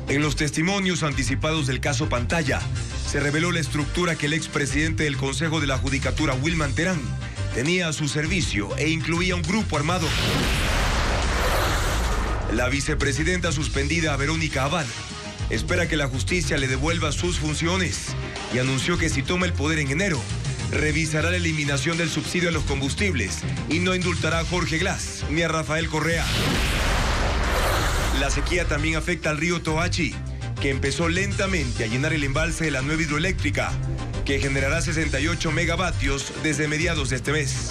En los testimonios anticipados del caso Pantalla, se reveló la estructura que el expresidente del Consejo de la Judicatura, Wilman Terán, tenía a su servicio e incluía un grupo armado. La vicepresidenta suspendida, Verónica Abad, espera que la justicia le devuelva sus funciones y anunció que si toma el poder en enero, revisará la eliminación del subsidio a los combustibles y no indultará a Jorge Glass ni a Rafael Correa. La sequía también afecta al río Toachi, que empezó lentamente a llenar el embalse de la nueva hidroeléctrica, que generará 68 megavatios desde mediados de este mes.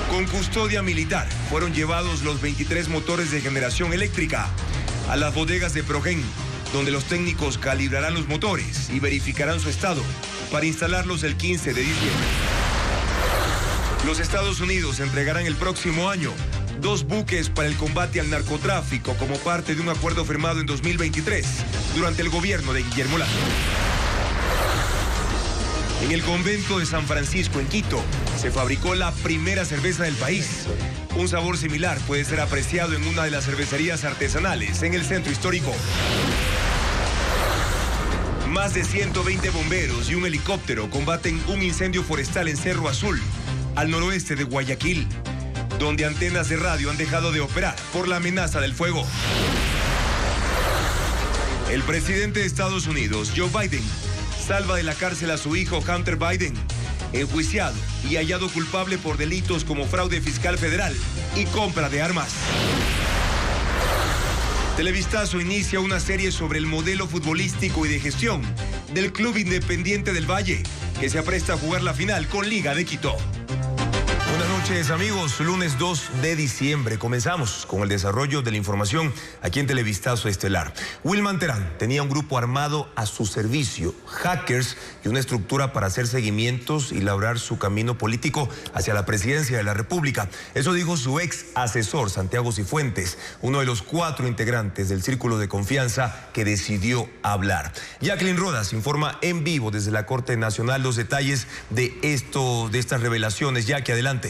Con custodia militar fueron llevados los 23 motores de generación eléctrica a las bodegas de Progen, donde los técnicos calibrarán los motores y verificarán su estado para instalarlos el 15 de diciembre. Los Estados Unidos entregarán el próximo año 2 buques para el combate al narcotráfico como parte de un acuerdo firmado en 2023 durante el gobierno de Guillermo Lazo. En el convento de San Francisco, en Quito, se fabricó la primera cerveza del país. Un sabor similar puede ser apreciado en una de las cervecerías artesanales en el centro histórico. Más de 120 bomberos y un helicóptero combaten un incendio forestal en Cerro Azul, al noroeste de Guayaquil, donde antenas de radio han dejado de operar por la amenaza del fuego. El presidente de Estados Unidos, Joe Biden, salva de la cárcel a su hijo Hunter Biden, enjuiciado y hallado culpable por delitos como fraude fiscal federal y compra de armas. Televistazo inicia una serie sobre el modelo futbolístico y de gestión del Club Independiente del Valle, que se apresta a jugar la final con Liga de Quito. Buenas noches, amigos. Lunes 2 de diciembre. Comenzamos con el desarrollo de la información aquí en Televistazo Estelar. Wilman Terán tenía un grupo armado a su servicio, hackers y una estructura para hacer seguimientos y labrar su camino político hacia la presidencia de la República. Eso dijo su ex asesor, Santiago Cifuentes, uno de los 4 integrantes del círculo de confianza que decidió hablar. Jacqueline Rodas informa en vivo desde la Corte Nacional los detalles de estas revelaciones. Jackie, adelante.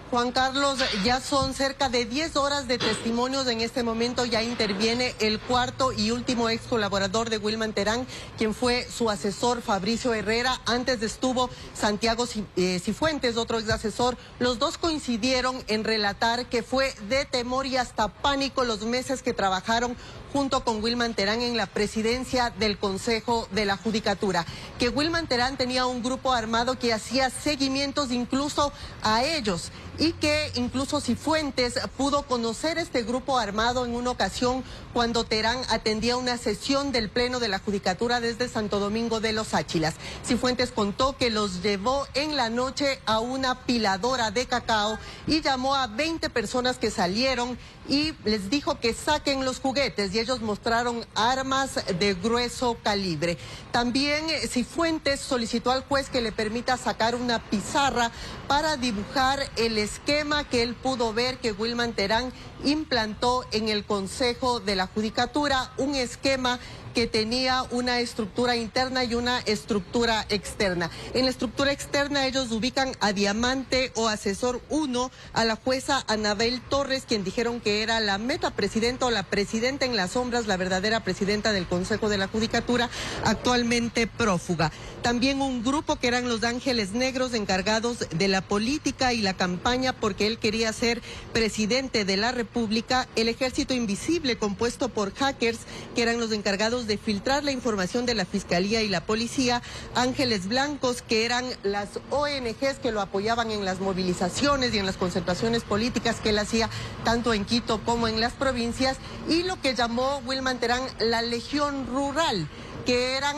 Juan Carlos, ya son cerca de 10 horas de testimonios. En este momento ya interviene el cuarto y último ex colaborador de Wilman Terán, quien fue su asesor, Fabricio Herrera. Antes estuvo Santiago Cifuentes, otro ex asesor. Los dos coincidieron en relatar que fue de temor y hasta pánico los meses que trabajaron junto con Wilman Terán en la presidencia del Consejo de la Judicatura, que Wilman Terán tenía un grupo armado que hacía seguimientos incluso a ellos y que incluso Cifuentes pudo conocer este grupo armado en una ocasión cuando Terán atendía una sesión del Pleno de la Judicatura desde Santo Domingo de los Áchilas. Cifuentes contó que los llevó en la noche a una piladora de cacao y llamó a 20 personas que salieron y les dijo que saquen los juguetes y ellos mostraron armas de grueso calibre. También Cifuentes solicitó al juez que le permita sacar una pizarra para dibujar el esquema que él pudo ver que Wilman Terán implantó en el Consejo de la Judicatura, un esquema que tenía una estructura interna y una estructura externa. En la estructura externa ellos ubican a Diamante o asesor 1, a la jueza Anabel Torres, quien dijeron que era la metapresidenta o la presidenta en las sombras, la verdadera presidenta del Consejo de la Judicatura, actualmente prófuga. También un grupo que eran los Ángeles Negros, encargados de la política y la campaña porque él quería ser presidente de la República. El Ejército Invisible, compuesto por hackers que eran los encargados de filtrar la información de la Fiscalía y la Policía. Ángeles Blancos, que eran las ONGs que lo apoyaban en las movilizaciones y en las concentraciones políticas que él hacía tanto en Quito como en las provincias, y lo que llamó Wilman Terán la Legión Rural, que eran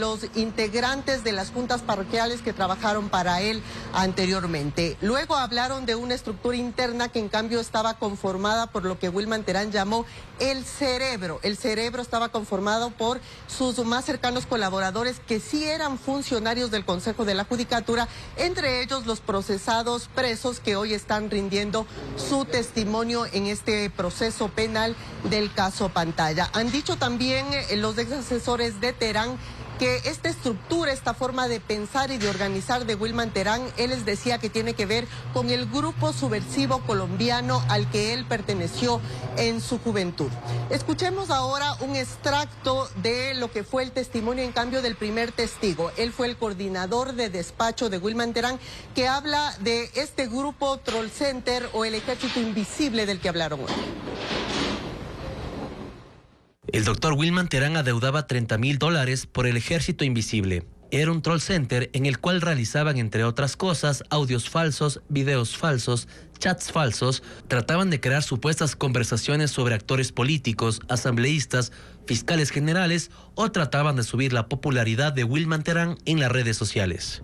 los integrantes de las juntas parroquiales que trabajaron para él anteriormente. Luego hablaron de una estructura interna que en cambio estaba conformada por lo que Wilman Terán llamó el cerebro. El cerebro estaba conformado por sus más cercanos colaboradores que sí eran funcionarios del Consejo de la Judicatura, entre ellos los procesados presos que hoy están rindiendo su testimonio en este proceso penal del caso Pantalla. Han dicho también los ex asesores de Terán que esta estructura, esta forma de pensar y de organizar de Wilman Terán, él les decía que tiene que ver con el grupo subversivo colombiano al que él perteneció en su juventud. Escuchemos ahora un extracto de lo que fue el testimonio en cambio del primer testigo. Él fue el coordinador de despacho de Wilman Terán, que habla de este grupo Troll Center o el ejército invisible del que hablaron hoy. El doctor Wilman Terán adeudaba $30,000 por el ejército invisible. Era un troll center en el cual realizaban, entre otras cosas, audios falsos, videos falsos, chats falsos, trataban de crear supuestas conversaciones sobre actores políticos, asambleístas, fiscales generales o trataban de subir la popularidad de Wilman Terán en las redes sociales.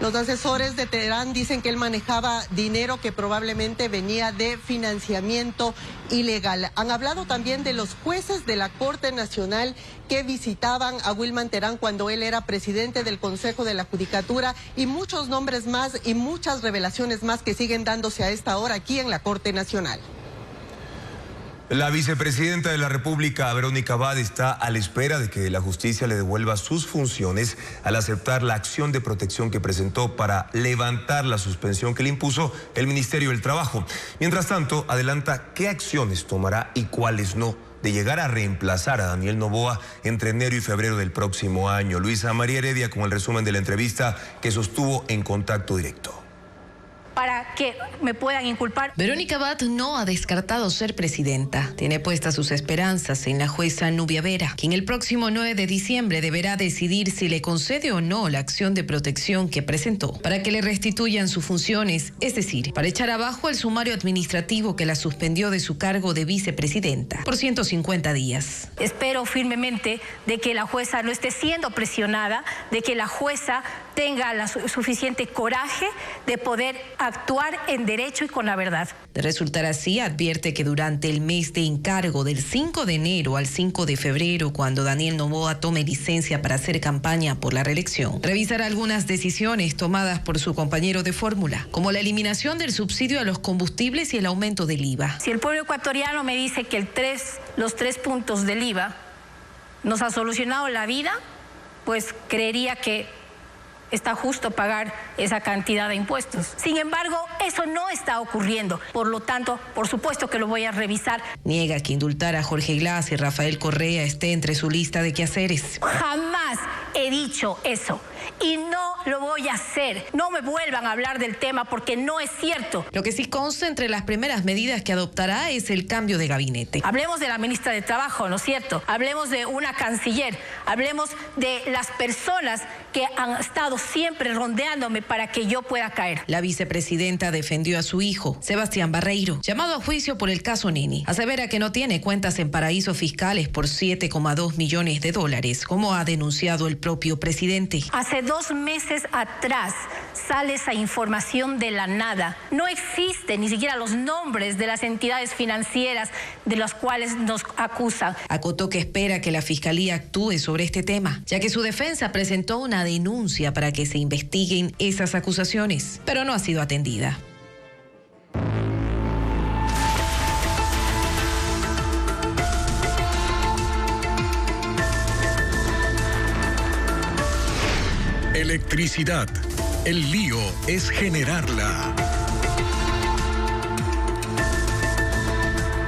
Los asesores de Terán dicen que él manejaba dinero que probablemente venía de financiamiento ilegal. Han hablado también de los jueces de la Corte Nacional que visitaban a Wilman Terán cuando él era presidente del Consejo de la Judicatura y muchos nombres más y muchas revelaciones más que siguen dándose a esta hora aquí en la Corte Nacional. La vicepresidenta de la República, Verónica Abad, está a la espera de que la justicia le devuelva sus funciones al aceptar la acción de protección que presentó para levantar la suspensión que le impuso el Ministerio del Trabajo. Mientras tanto, adelanta qué acciones tomará y cuáles no de llegar a reemplazar a Daniel Noboa entre enero y febrero del próximo año. Luisa María Heredia con el resumen de la entrevista que sostuvo en Contacto Directo. Para que me puedan inculpar. Verónica Abad no ha descartado ser presidenta. Tiene puestas sus esperanzas en la jueza Nubia Vera, quien el próximo 9 de diciembre deberá decidir si le concede o no la acción de protección que presentó para que le restituyan sus funciones, es decir, para echar abajo el sumario administrativo que la suspendió de su cargo de vicepresidenta por 150 días. Espero firmemente de que la jueza no esté siendo presionada, de que la jueza tenga la suficiente coraje de poder actuar en derecho y con la verdad. De resultar así, advierte que durante el mes de encargo del 5 de enero al 5 de febrero, cuando Daniel Noboa tome licencia para hacer campaña por la reelección, revisará algunas decisiones tomadas por su compañero de fórmula, como la eliminación del subsidio a los combustibles y el aumento del IVA. Si el pueblo ecuatoriano me dice que los 3 puntos del IVA nos ha solucionado la vida, pues creería que está justo pagar esa cantidad de impuestos. Sin embargo, eso no está ocurriendo. Por lo tanto, por supuesto que lo voy a revisar. Niega que indultar a Jorge Glass y Rafael Correa esté entre su lista de quehaceres. Jamás he dicho eso y no lo voy a hacer. No me vuelvan a hablar del tema porque no es cierto. Lo que sí consta entre las primeras medidas que adoptará es el cambio de gabinete. Hablemos de la ministra de Trabajo, ¿no es cierto? Hablemos de una canciller. Hablemos de las personas que han estado siempre rondeándome para que yo pueda caer. La vicepresidenta defendió a su hijo, Sebastián Barreiro, llamado a juicio por el caso Nini. Asevera que no tiene cuentas en paraísos fiscales por $7,2 millones, como ha denunciado el propio presidente. Hace 2 meses atrás sale esa información de la nada. No existen ni siquiera los nombres de las entidades financieras de las cuales nos acusan. Acotó que espera que la Fiscalía actúe sobre este tema, ya que su defensa presentó una denuncia para que se investiguen esas acusaciones, pero no ha sido atendida. Electricidad. El lío es generarla.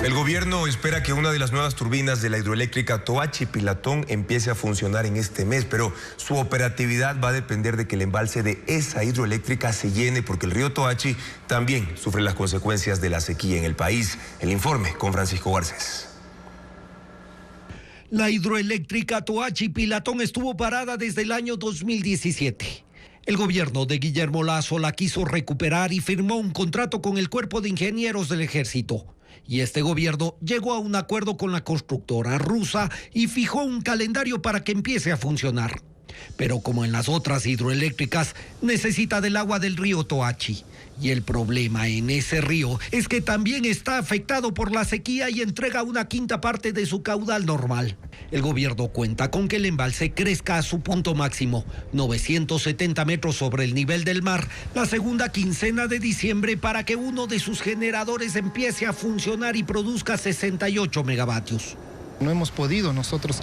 El gobierno espera que una de las nuevas turbinas de la hidroeléctrica Toachi Pilatón empiece a funcionar en este mes, pero su operatividad va a depender de que el embalse de esa hidroeléctrica se llene, porque el río Toachi también sufre las consecuencias de la sequía en el país. El informe con Francisco Garcés. La hidroeléctrica Toachi Pilatón estuvo parada desde el año 2017. El gobierno de Guillermo Lasso la quiso recuperar y firmó un contrato con el Cuerpo de Ingenieros del Ejército. Y este gobierno llegó a un acuerdo con la constructora rusa y fijó un calendario para que empiece a funcionar. Pero como en las otras hidroeléctricas, necesita del agua del río Toachi. Y el problema en ese río es que también está afectado por la sequía y entrega una quinta parte de su caudal normal. El gobierno cuenta con que el embalse crezca a su punto máximo, 970 metros sobre el nivel del mar, la segunda quincena de diciembre, para que uno de sus generadores empiece a funcionar y produzca 68 megavatios. No hemos podido nosotros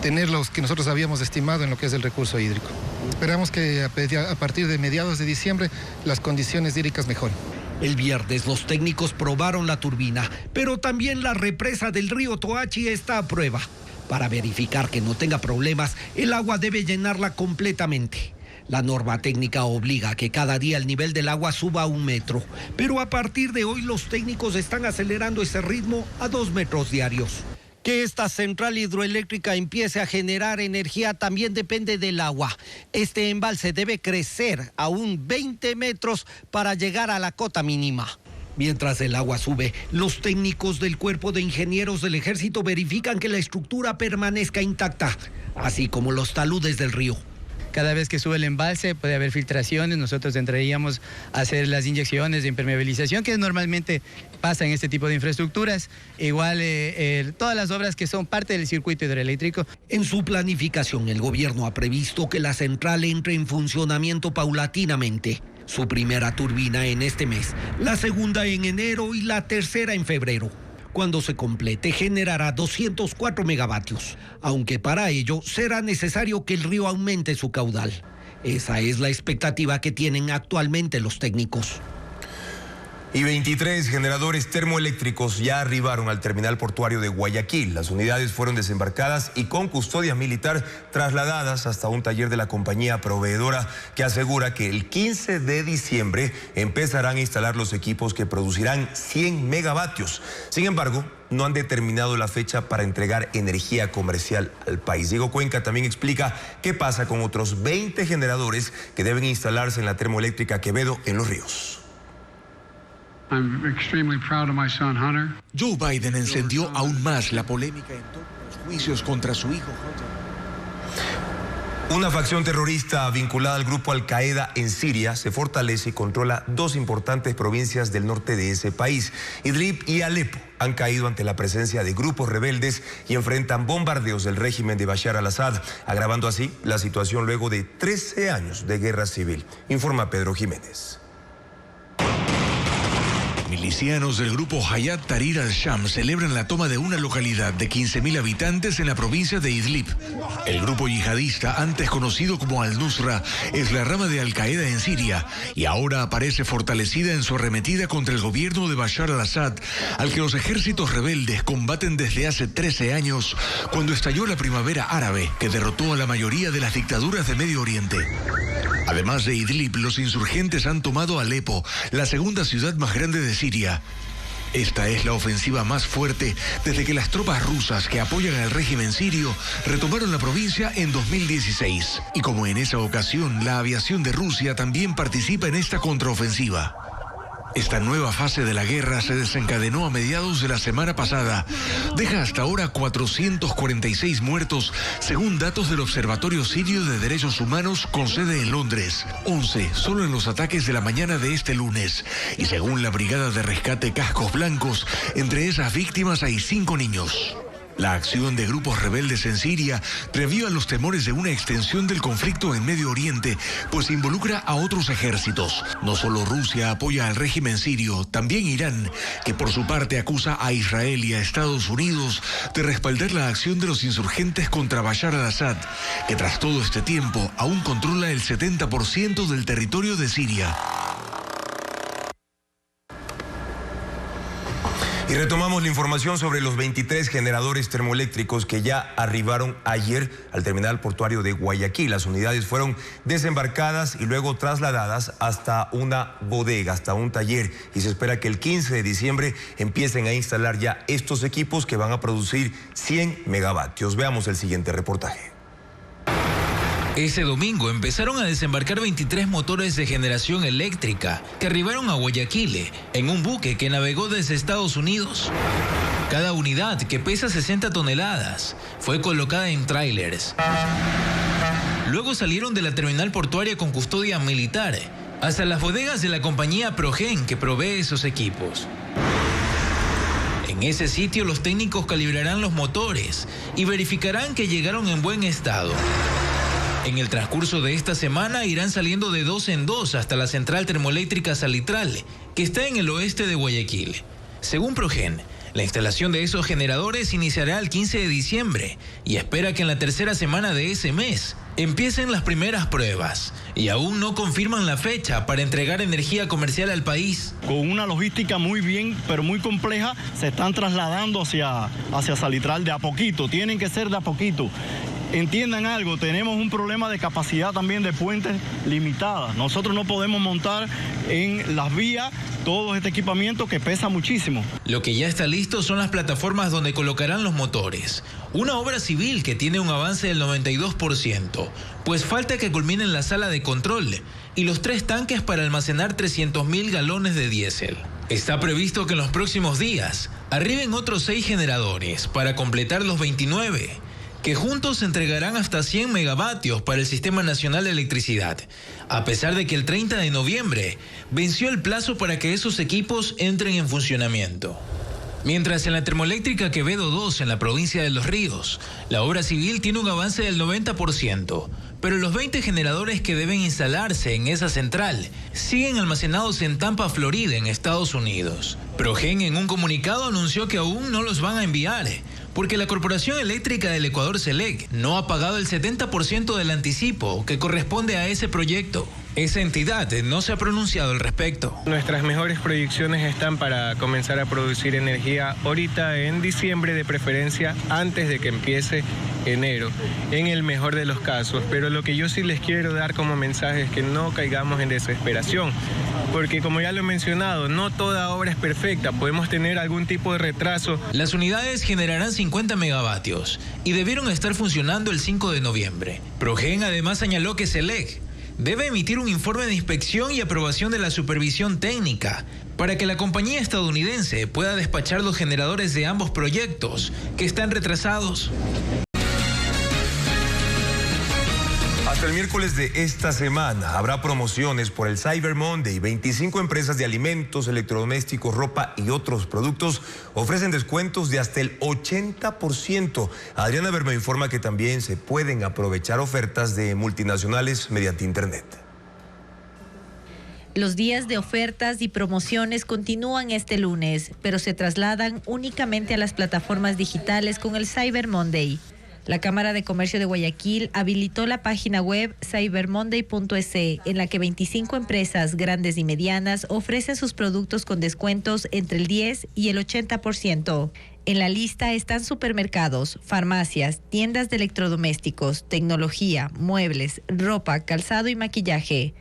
tener los que nosotros habíamos estimado en lo que es el recurso hídrico. Esperamos que a partir de mediados de diciembre las condiciones hídricas mejoren. El viernes los técnicos probaron la turbina, pero también la represa del río Toachi está a prueba. Para verificar que no tenga problemas, el agua debe llenarla completamente. La norma técnica obliga a que cada día el nivel del agua suba 1 metro, pero a partir de hoy los técnicos están acelerando ese ritmo a 2 metros diarios. Que esta central hidroeléctrica empiece a generar energía también depende del agua. Este embalse debe crecer aún 20 metros para llegar a la cota mínima. Mientras el agua sube, los técnicos del Cuerpo de Ingenieros del Ejército verifican que la estructura permanezca intacta, así como los taludes del río. Cada vez que sube el embalse puede haber filtraciones, nosotros entraríamos a hacer las inyecciones de impermeabilización que normalmente pasa en este tipo de infraestructuras, igual todas las obras que son parte del circuito hidroeléctrico. En su planificación, el gobierno ha previsto que la central entre en funcionamiento paulatinamente. Su primera turbina en este mes, la segunda en enero y la tercera en febrero. Cuando se complete, generará 204 megavatios, aunque para ello será necesario que el río aumente su caudal. Esa es la expectativa que tienen actualmente los técnicos. Y 23 generadores termoeléctricos ya arribaron al terminal portuario de Guayaquil. Las unidades fueron desembarcadas y con custodia militar trasladadas hasta un taller de la compañía proveedora, que asegura que el 15 de diciembre empezarán a instalar los equipos que producirán 100 megavatios. Sin embargo, no han determinado la fecha para entregar energía comercial al país. Diego Cuenca también explica qué pasa con otros 20 generadores que deben instalarse en la termoeléctrica Quevedo en Los Ríos. I'm extremely proud of my son, Hunter. Joe Biden encendió aún más la polémica en torno a los juicios contra su hijo Hunter. Una facción terrorista vinculada al grupo Al-Qaeda en Siria se fortalece y controla 2 importantes provincias del norte de ese país. Idlib y Alepo han caído ante la presencia de grupos rebeldes y enfrentan bombardeos del régimen de Bashar al-Assad, agravando así la situación luego de 13 años de guerra civil. Informa Pedro Jiménez. Milicianos del grupo Hayat Tahrir al-Sham celebran la toma de una localidad de 15.000 habitantes en la provincia de Idlib. El grupo yihadista, antes conocido como Al-Nusra, es la rama de Al-Qaeda en Siria y ahora aparece fortalecida en su arremetida contra el gobierno de Bashar al-Assad, al que los ejércitos rebeldes combaten desde hace 13 años, cuando estalló la primavera árabe, que derrotó a la mayoría de las dictaduras de Medio Oriente. Además de Idlib, los insurgentes han tomado Alepo, la segunda ciudad más grande de Siria. Esta es la ofensiva más fuerte desde que las tropas rusas que apoyan al régimen sirio retomaron la provincia en 2016. Y como en esa ocasión, la aviación de Rusia también participa en esta contraofensiva. Esta nueva fase de la guerra se desencadenó a mediados de la semana pasada. Deja hasta ahora 446 muertos, según datos del Observatorio Sirio de Derechos Humanos con sede en Londres. 11 solo en los ataques de la mañana de este lunes. Y según la Brigada de Rescate Cascos Blancos, entre esas víctimas hay 5 niños. La acción de grupos rebeldes en Siria reaviva los temores de una extensión del conflicto en Medio Oriente, pues involucra a otros ejércitos. No solo Rusia apoya al régimen sirio, también Irán, que por su parte acusa a Israel y a Estados Unidos de respaldar la acción de los insurgentes contra Bashar al-Assad, que tras todo este tiempo aún controla el 70% del territorio de Siria. Y retomamos la información sobre los 23 generadores termoeléctricos que ya arribaron ayer al terminal portuario de Guayaquil. Las unidades fueron desembarcadas y luego trasladadas hasta una bodega, hasta un taller. Y se espera que el 15 de diciembre empiecen a instalar ya estos equipos que van a producir 100 megavatios. Veamos el siguiente reportaje. Ese domingo empezaron a desembarcar 23 motores de generación eléctrica que arribaron a Guayaquil en un buque que navegó desde Estados Unidos. Cada unidad, que pesa 60 toneladas, fue colocada en tráilers. Luego salieron de la terminal portuaria con custodia militar hasta las bodegas de la compañía Progen, que provee esos equipos. En ese sitio los técnicos calibrarán los motores y verificarán que llegaron en buen estado. En el transcurso de esta semana irán saliendo de 2 en 2 hasta la central termoeléctrica Salitral, que está en el oeste de Guayaquil. Según Progen, la instalación de esos generadores iniciará el 15 de diciembre y espera que en la tercera semana de ese mes empiecen las primeras pruebas, y aún no confirman la fecha para entregar energía comercial al país. Con una logística muy bien, pero muy compleja, se están trasladando hacia Salitral de a poquito, tienen que ser de a poquito. Entiendan algo, tenemos un problema de capacidad también de puentes limitada. Nosotros no podemos montar en las vías todo este equipamiento que pesa muchísimo. Lo que ya está listo son las plataformas donde colocarán los motores. Una obra civil que tiene un avance del 92%, pues falta que culminen la sala de control y los 3 tanques para almacenar 300.000 galones de diésel. Está previsto que en los próximos días arriben otros 6 generadores para completar los 29, que juntos entregarán hasta 100 megavatios para el Sistema Nacional de Electricidad, a pesar de que el 30 de noviembre venció el plazo para que esos equipos entren en funcionamiento. Mientras en la termoeléctrica Quevedo 2, en la provincia de Los Ríos, la obra civil tiene un avance del 90%, pero los 20 generadores que deben instalarse en esa central siguen almacenados en Tampa, Florida, en Estados Unidos. Progen en un comunicado anunció que aún no los van a enviar, porque la Corporación Eléctrica del Ecuador, CELEC, no ha pagado el 70% del anticipo que corresponde a ese proyecto. Esa entidad no se ha pronunciado al respecto. Nuestras mejores proyecciones están para comenzar a producir energía ahorita en diciembre, de preferencia antes de que empiece enero, en el mejor de los casos. Pero lo que yo sí les quiero dar como mensaje es que no caigamos en desesperación, porque como ya lo he mencionado, no toda obra es perfecta, podemos tener algún tipo de retraso. Las unidades generarán 50 megavatios y debieron estar funcionando el 5 de noviembre. Progen además señaló que CELEC debe emitir un informe de inspección y aprobación de la supervisión técnica para que la compañía estadounidense pueda despachar los generadores de ambos proyectos que están retrasados. Hasta el miércoles de esta semana habrá promociones por el Cyber Monday. 25 empresas de alimentos, electrodomésticos, ropa y otros productos ofrecen descuentos de hasta el 80%. Adriana Bermeo informa que también se pueden aprovechar ofertas de multinacionales mediante Internet. Los días de ofertas y promociones continúan este lunes, pero se trasladan únicamente a las plataformas digitales con el Cyber Monday. La Cámara de Comercio de Guayaquil habilitó la página web cybermonday.es, en la que 25 empresas grandes y medianas ofrecen sus productos con descuentos entre el 10 y el 80%. En la lista están supermercados, farmacias, tiendas de electrodomésticos, tecnología, muebles, ropa, calzado y maquillaje.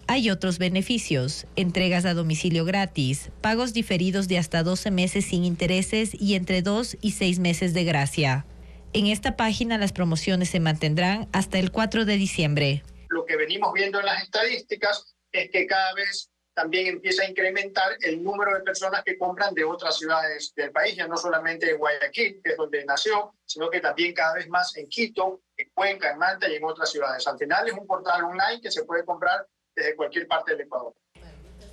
Hay otros beneficios: entregas a domicilio gratis, pagos diferidos de hasta 12 meses sin intereses y entre 2 y 6 meses de gracia. En esta página las promociones se mantendrán hasta el 4 de diciembre. Lo que venimos viendo en las estadísticas es que cada vez también empieza a incrementar el número de personas que compran de otras ciudades del país, ya no solamente de Guayaquil, que es donde nació, sino que también cada vez más en Quito, en Cuenca, en Manta y en otras ciudades. Al final es un portal online que se puede comprar desde cualquier parte del Ecuador.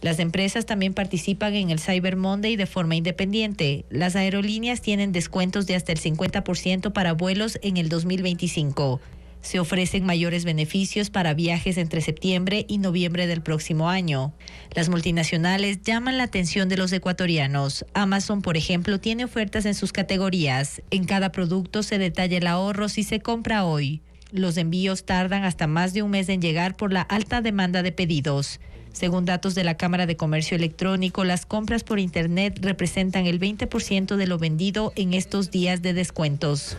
Las empresas también participan en el Cyber Monday de forma independiente. Las aerolíneas tienen descuentos de hasta el 50% para vuelos en el 2025. Se ofrecen mayores beneficios para viajes entre septiembre y noviembre del próximo año. Las multinacionales llaman la atención de los ecuatorianos. Amazon, por ejemplo, tiene ofertas en sus categorías. En cada producto se detalla el ahorro si se compra hoy. Los envíos tardan hasta más de un mes en llegar por la alta demanda de pedidos. Según datos de la Cámara de Comercio Electrónico, las compras por Internet representan el 20% de lo vendido en estos días de descuentos.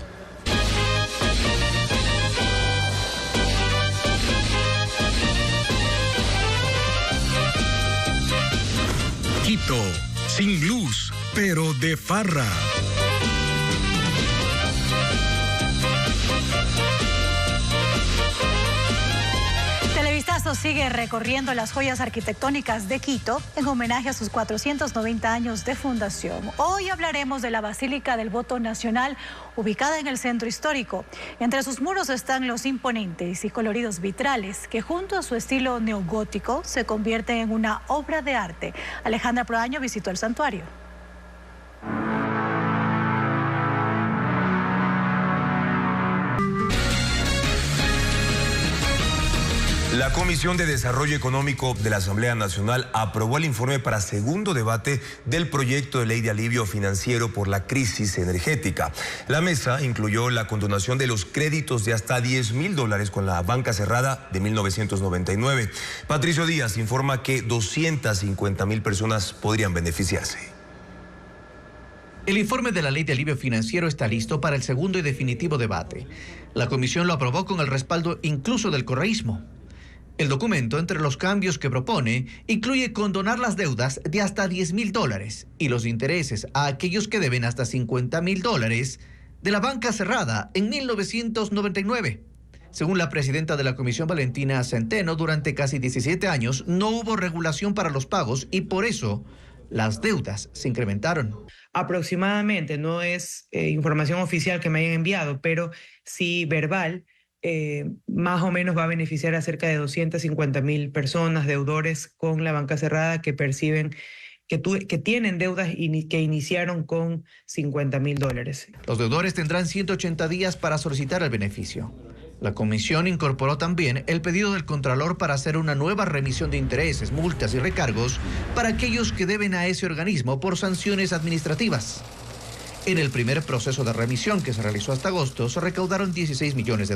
Quito, sin luz, pero de farra. Famoso sigue recorriendo las joyas arquitectónicas de Quito en homenaje a sus 490 años de fundación. Hoy hablaremos de la Basílica del Voto Nacional, ubicada en el centro histórico. Entre sus muros están los imponentes y coloridos vitrales, que junto a su estilo neogótico se convierten en una obra de arte. Alejandra Proaño visitó el santuario. La Comisión de Desarrollo Económico de la Asamblea Nacional aprobó el informe para segundo debate del proyecto de ley de alivio financiero por la crisis energética. La mesa incluyó la condonación de los créditos de hasta $10.000 con la banca cerrada de 1999. Patricio Díaz informa que 250.000 personas podrían beneficiarse. El informe de la ley de alivio financiero está listo para el segundo y definitivo debate. La comisión lo aprobó con el respaldo incluso del correísmo. El documento, entre los cambios que propone, incluye condonar las deudas de hasta $10.000 y los intereses a aquellos que deben hasta $50.000 de la banca cerrada en 1999. Según la presidenta de la comisión, Valentina Centeno, durante casi 17 años no hubo regulación para los pagos y por eso las deudas se incrementaron. Aproximadamente, no es información oficial que me hayan enviado, pero sí verbal, más o menos va a beneficiar a cerca de 250.000 personas, deudores con la banca cerrada que perciben, que tienen deudas que iniciaron con $50.000. Los deudores tendrán 180 días para solicitar el beneficio. La comisión incorporó también el pedido del Contralor para hacer una nueva remisión de intereses, multas y recargos para aquellos que deben a ese organismo por sanciones administrativas. En el primer proceso de remisión que se realizó hasta agosto, se recaudaron $16 millones.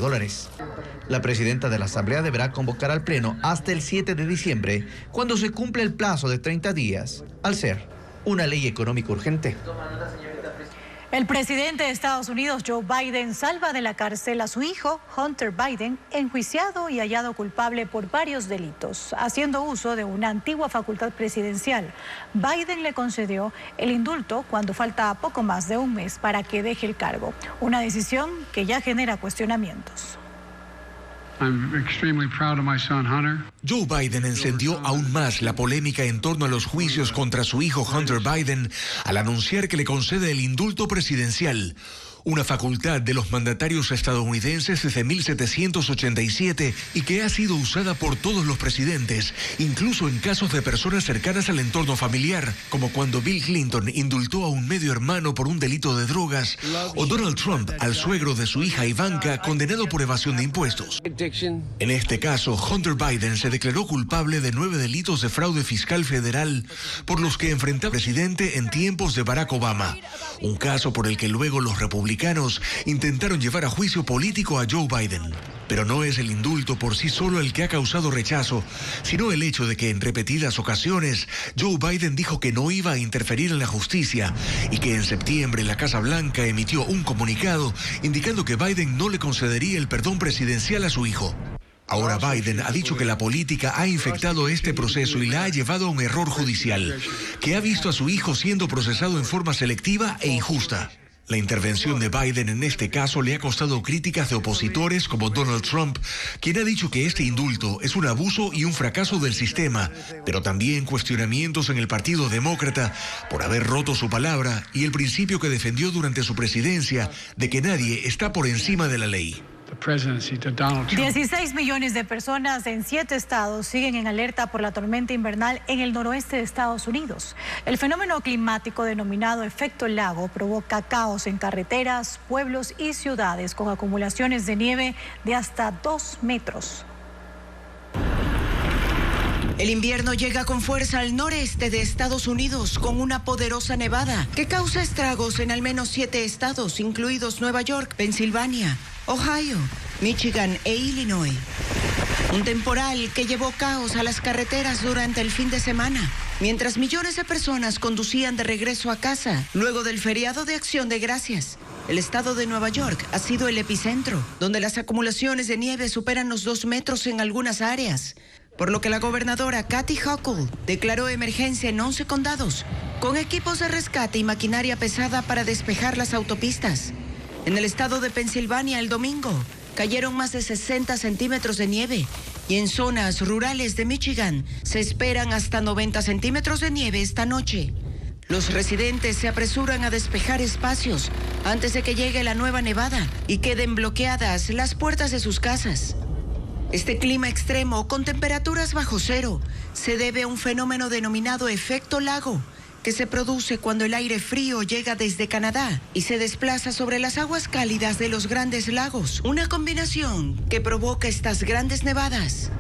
La presidenta de la Asamblea deberá convocar al Pleno hasta el 7 de diciembre, cuando se cumple el plazo de 30 días, al ser una ley económica urgente. El presidente de Estados Unidos, Joe Biden, salva de la cárcel a su hijo, Hunter Biden, enjuiciado y hallado culpable por varios delitos, haciendo uso de una antigua facultad presidencial. Biden le concedió el indulto cuando falta poco más de un mes para que deje el cargo, una decisión que ya genera cuestionamientos. I'm extremely proud of my son, Hunter. Joe Biden encendió aún más la polémica en torno a los juicios contra su hijo Hunter Biden al anunciar que le concede el indulto presidencial, una facultad de los mandatarios estadounidenses desde 1787 y que ha sido usada por todos los presidentes, incluso en casos de personas cercanas al entorno familiar, como cuando Bill Clinton indultó a un medio hermano por un delito de drogas, o Donald Trump al suegro de su hija Ivanka, condenado por evasión de impuestos. En este caso, Hunter Biden se declaró culpable de 9 delitos de fraude fiscal federal por los que enfrentaba al presidente en tiempos de Barack Obama, un caso por el que luego los republicanos intentaron llevar a juicio político a Joe Biden. Pero no es el indulto por sí solo el que ha causado rechazo, sino el hecho de que en repetidas ocasiones Joe Biden dijo que no iba a interferir en la justicia y que en septiembre la Casa Blanca emitió un comunicado indicando que Biden no le concedería el perdón presidencial a su hijo. Ahora Biden ha dicho que la política ha infectado este proceso y la ha llevado a un error judicial, que ha visto a su hijo siendo procesado en forma selectiva e injusta. La intervención de Biden en este caso le ha costado críticas de opositores como Donald Trump, quien ha dicho que este indulto es un abuso y un fracaso del sistema, pero también cuestionamientos en el Partido Demócrata por haber roto su palabra y el principio que defendió durante su presidencia de que nadie está por encima de la ley. 16 millones de personas en 7 estados siguen en alerta por la tormenta invernal en el noroeste de Estados Unidos. El fenómeno climático denominado efecto lago provoca caos en carreteras, pueblos y ciudades con acumulaciones de nieve de hasta 2 metros. El invierno llega con fuerza al noreste de Estados Unidos con una poderosa nevada que causa estragos en al menos 7 estados, incluidos Nueva York, Pensilvania, Ohio, Michigan e Illinois. Un temporal que llevó caos a las carreteras durante el fin de semana, mientras millones de personas conducían de regreso a casa luego del feriado de Acción de Gracias. El estado de Nueva York ha sido el epicentro, donde las acumulaciones de nieve superan los 2 metros en algunas áreas, por lo que la gobernadora Kathy Hochul declaró emergencia en 11 condados, con equipos de rescate y maquinaria pesada para despejar las autopistas. En el estado de Pensilvania el domingo, cayeron más de 60 centímetros de nieve y en zonas rurales de Michigan se esperan hasta 90 centímetros de nieve esta noche. Los residentes se apresuran a despejar espacios antes de que llegue la nueva nevada y queden bloqueadas las puertas de sus casas. Este clima extremo con temperaturas bajo cero se debe a un fenómeno denominado efecto lago, que se produce cuando el aire frío llega desde Canadá y se desplaza sobre las aguas cálidas de los grandes lagos, una combinación que provoca estas grandes nevadas.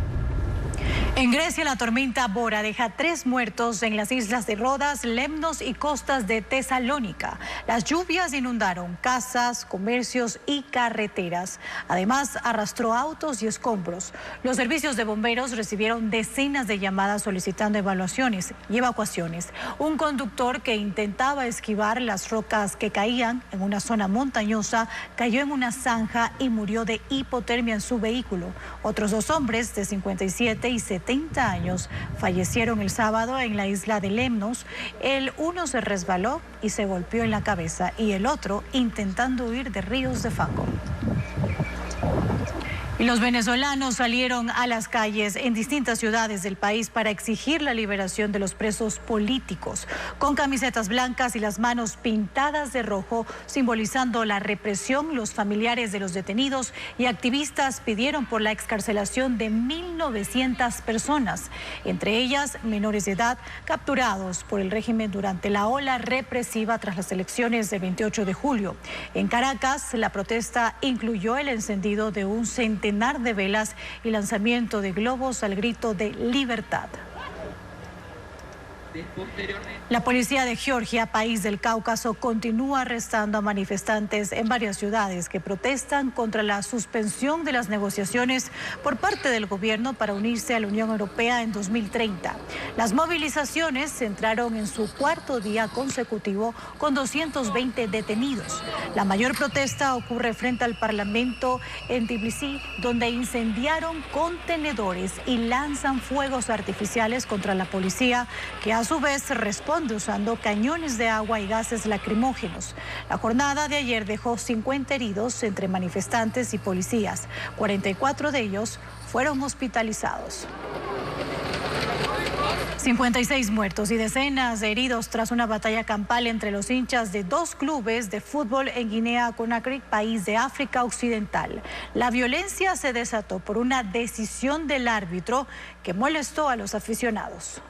En Grecia, la tormenta Bora deja 3 muertos en las islas de Rodas, Lemnos y costas de Tesalónica. Las lluvias inundaron casas, comercios y carreteras. Además, arrastró autos y escombros. Los servicios de bomberos recibieron decenas de llamadas solicitando evaluaciones y evacuaciones. Un conductor que intentaba esquivar las rocas que caían en una zona montañosa cayó en una zanja y murió de hipotermia en su vehículo. Otros 2 hombres de 57 y 70 años fallecieron el sábado en la isla de Lemnos. El uno se resbaló y se golpeó en la cabeza y el otro intentando huir de ríos de fango. Y los venezolanos salieron a las calles en distintas ciudades del país para exigir la liberación de los presos políticos, con camisetas blancas y las manos pintadas de rojo, simbolizando la represión. Los familiares de los detenidos y activistas pidieron por la excarcelación de 1.900 personas, entre ellas menores de edad, capturados por el régimen durante la ola represiva tras las elecciones del 28 de julio. En Caracas, la protesta incluyó el encendido de un centenar de velas y lanzamiento de globos al grito de libertad. La policía de Georgia, país del Cáucaso, continúa arrestando a manifestantes en varias ciudades que protestan contra la suspensión de las negociaciones por parte del gobierno para unirse a la Unión Europea en 2030. Las movilizaciones se entraron en su 4º día consecutivo con 220 detenidos. La mayor protesta ocurre frente al Parlamento en Tbilisi, donde incendiaron contenedores y lanzan fuegos artificiales contra la policía, que a su vez responde usando cañones de agua y gases lacrimógenos. La jornada de ayer dejó 50 heridos entre manifestantes y policías. 44 de ellos fueron hospitalizados. 56 muertos y decenas de heridos tras una batalla campal entre los hinchas de 2 clubes de fútbol en Guinea-Conakry, país de África Occidental. La violencia se desató por una decisión del árbitro que molestó a los aficionados.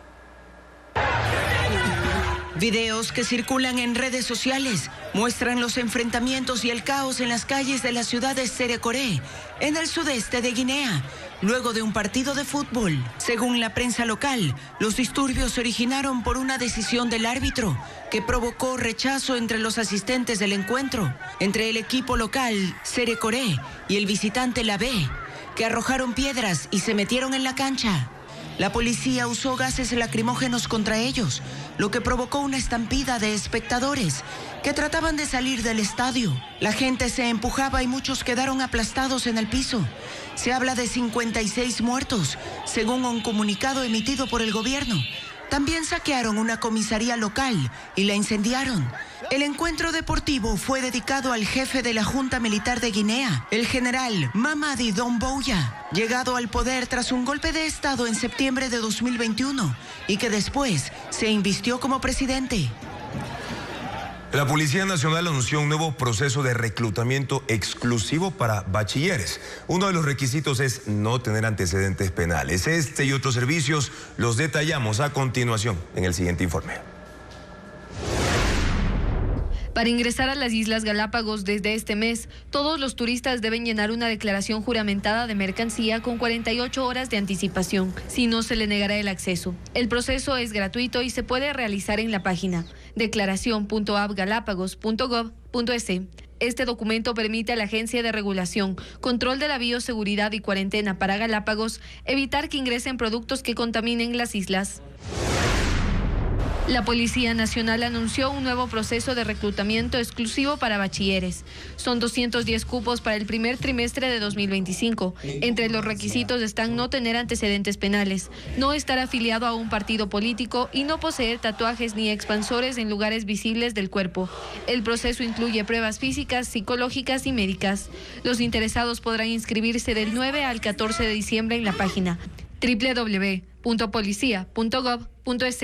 Videos que circulan en redes sociales muestran los enfrentamientos y el caos en las calles de la ciudad de Serekore, en el sudeste de Guinea, luego de un partido de fútbol. Según la prensa local, los disturbios se originaron por una decisión del árbitro que provocó rechazo entre los asistentes del encuentro, entre el equipo local Serekore y el visitante Labé, que arrojaron piedras y se metieron en la cancha. La policía usó gases lacrimógenos contra ellos, lo que provocó una estampida de espectadores que trataban de salir del estadio. La gente se empujaba y muchos quedaron aplastados en el piso. Se habla de 56 muertos, según un comunicado emitido por el gobierno. También saquearon una comisaría local y la incendiaron. El encuentro deportivo fue dedicado al jefe de la Junta Militar de Guinea, el general Mamadi Doumbouya, llegado al poder tras un golpe de Estado en septiembre de 2021 y que después se invistió como presidente. La Policía Nacional anunció un nuevo proceso de reclutamiento exclusivo para bachilleres. Uno de los requisitos es no tener antecedentes penales. Este y otros servicios los detallamos a continuación en el siguiente informe. Para ingresar a las Islas Galápagos desde este mes, todos los turistas deben llenar una declaración juramentada de mercancía con 48 horas de anticipación, si no se le negará el acceso. El proceso es gratuito y se puede realizar en la página declaración.appgalapagos.gov.es. Este documento permite a la Agencia de Regulación, Control de la Bioseguridad y Cuarentena para Galápagos evitar que ingresen productos que contaminen las islas. La Policía Nacional anunció un nuevo proceso de reclutamiento exclusivo para bachilleres. Son 210 cupos para el primer trimestre de 2025. Entre los requisitos están no tener antecedentes penales, no estar afiliado a un partido político y no poseer tatuajes ni expansores en lugares visibles del cuerpo. El proceso incluye pruebas físicas, psicológicas y médicas. Los interesados podrán inscribirse del 9 al 14 de diciembre en la página www.policia.gov.es.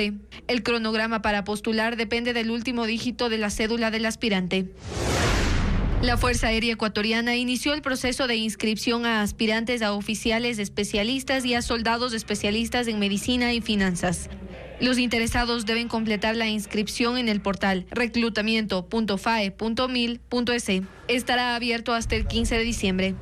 El cronograma para postular depende del último dígito de la cédula del aspirante. La Fuerza Aérea Ecuatoriana inició el proceso de inscripción a aspirantes a oficiales especialistas y a soldados especialistas en medicina y finanzas. Los interesados deben completar la inscripción en el portal reclutamiento.fae.mil.es. Estará abierto hasta el 15 de diciembre.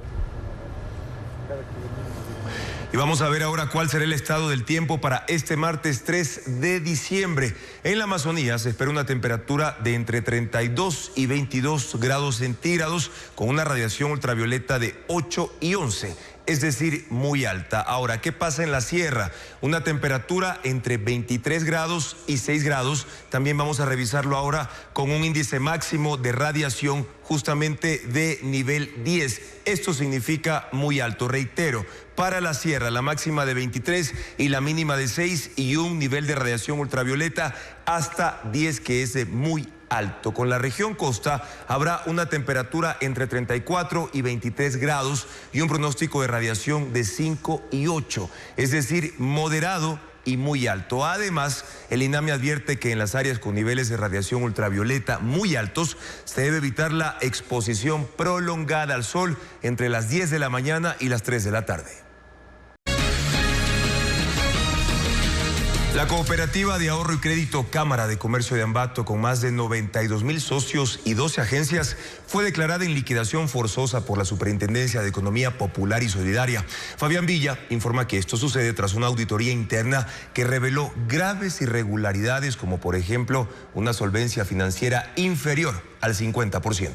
Y vamos a ver ahora cuál será el estado del tiempo para este martes 3 de diciembre. En la Amazonía se espera una temperatura de entre 32 y 22 grados centígrados con una radiación ultravioleta de 8 y 11. Es decir, muy alta. Ahora, ¿qué pasa en la sierra? Una temperatura entre 23 grados y 6 grados. También vamos a revisarlo ahora con un índice máximo de radiación justamente de nivel 10. Esto significa muy alto. Reitero, para la sierra la máxima de 23 y la mínima de 6 y un nivel de radiación ultravioleta hasta 10, que es de muy alto. Con la región costa habrá una temperatura entre 34 y 23 grados y un pronóstico de radiación de 5 y 8, es decir, moderado y muy alto. Además, el INAME advierte que en las áreas con niveles de radiación ultravioleta muy altos se debe evitar la exposición prolongada al sol entre las 10 de la mañana y las 3 de la tarde. La Cooperativa de Ahorro y Crédito Cámara de Comercio de Ambato, con más de 92,000 socios y 12 agencias, fue declarada en liquidación forzosa por la Superintendencia de Economía Popular y Solidaria. Fabián Villa informa que esto sucede tras una auditoría interna que reveló graves irregularidades, como por ejemplo una solvencia financiera inferior al 50%.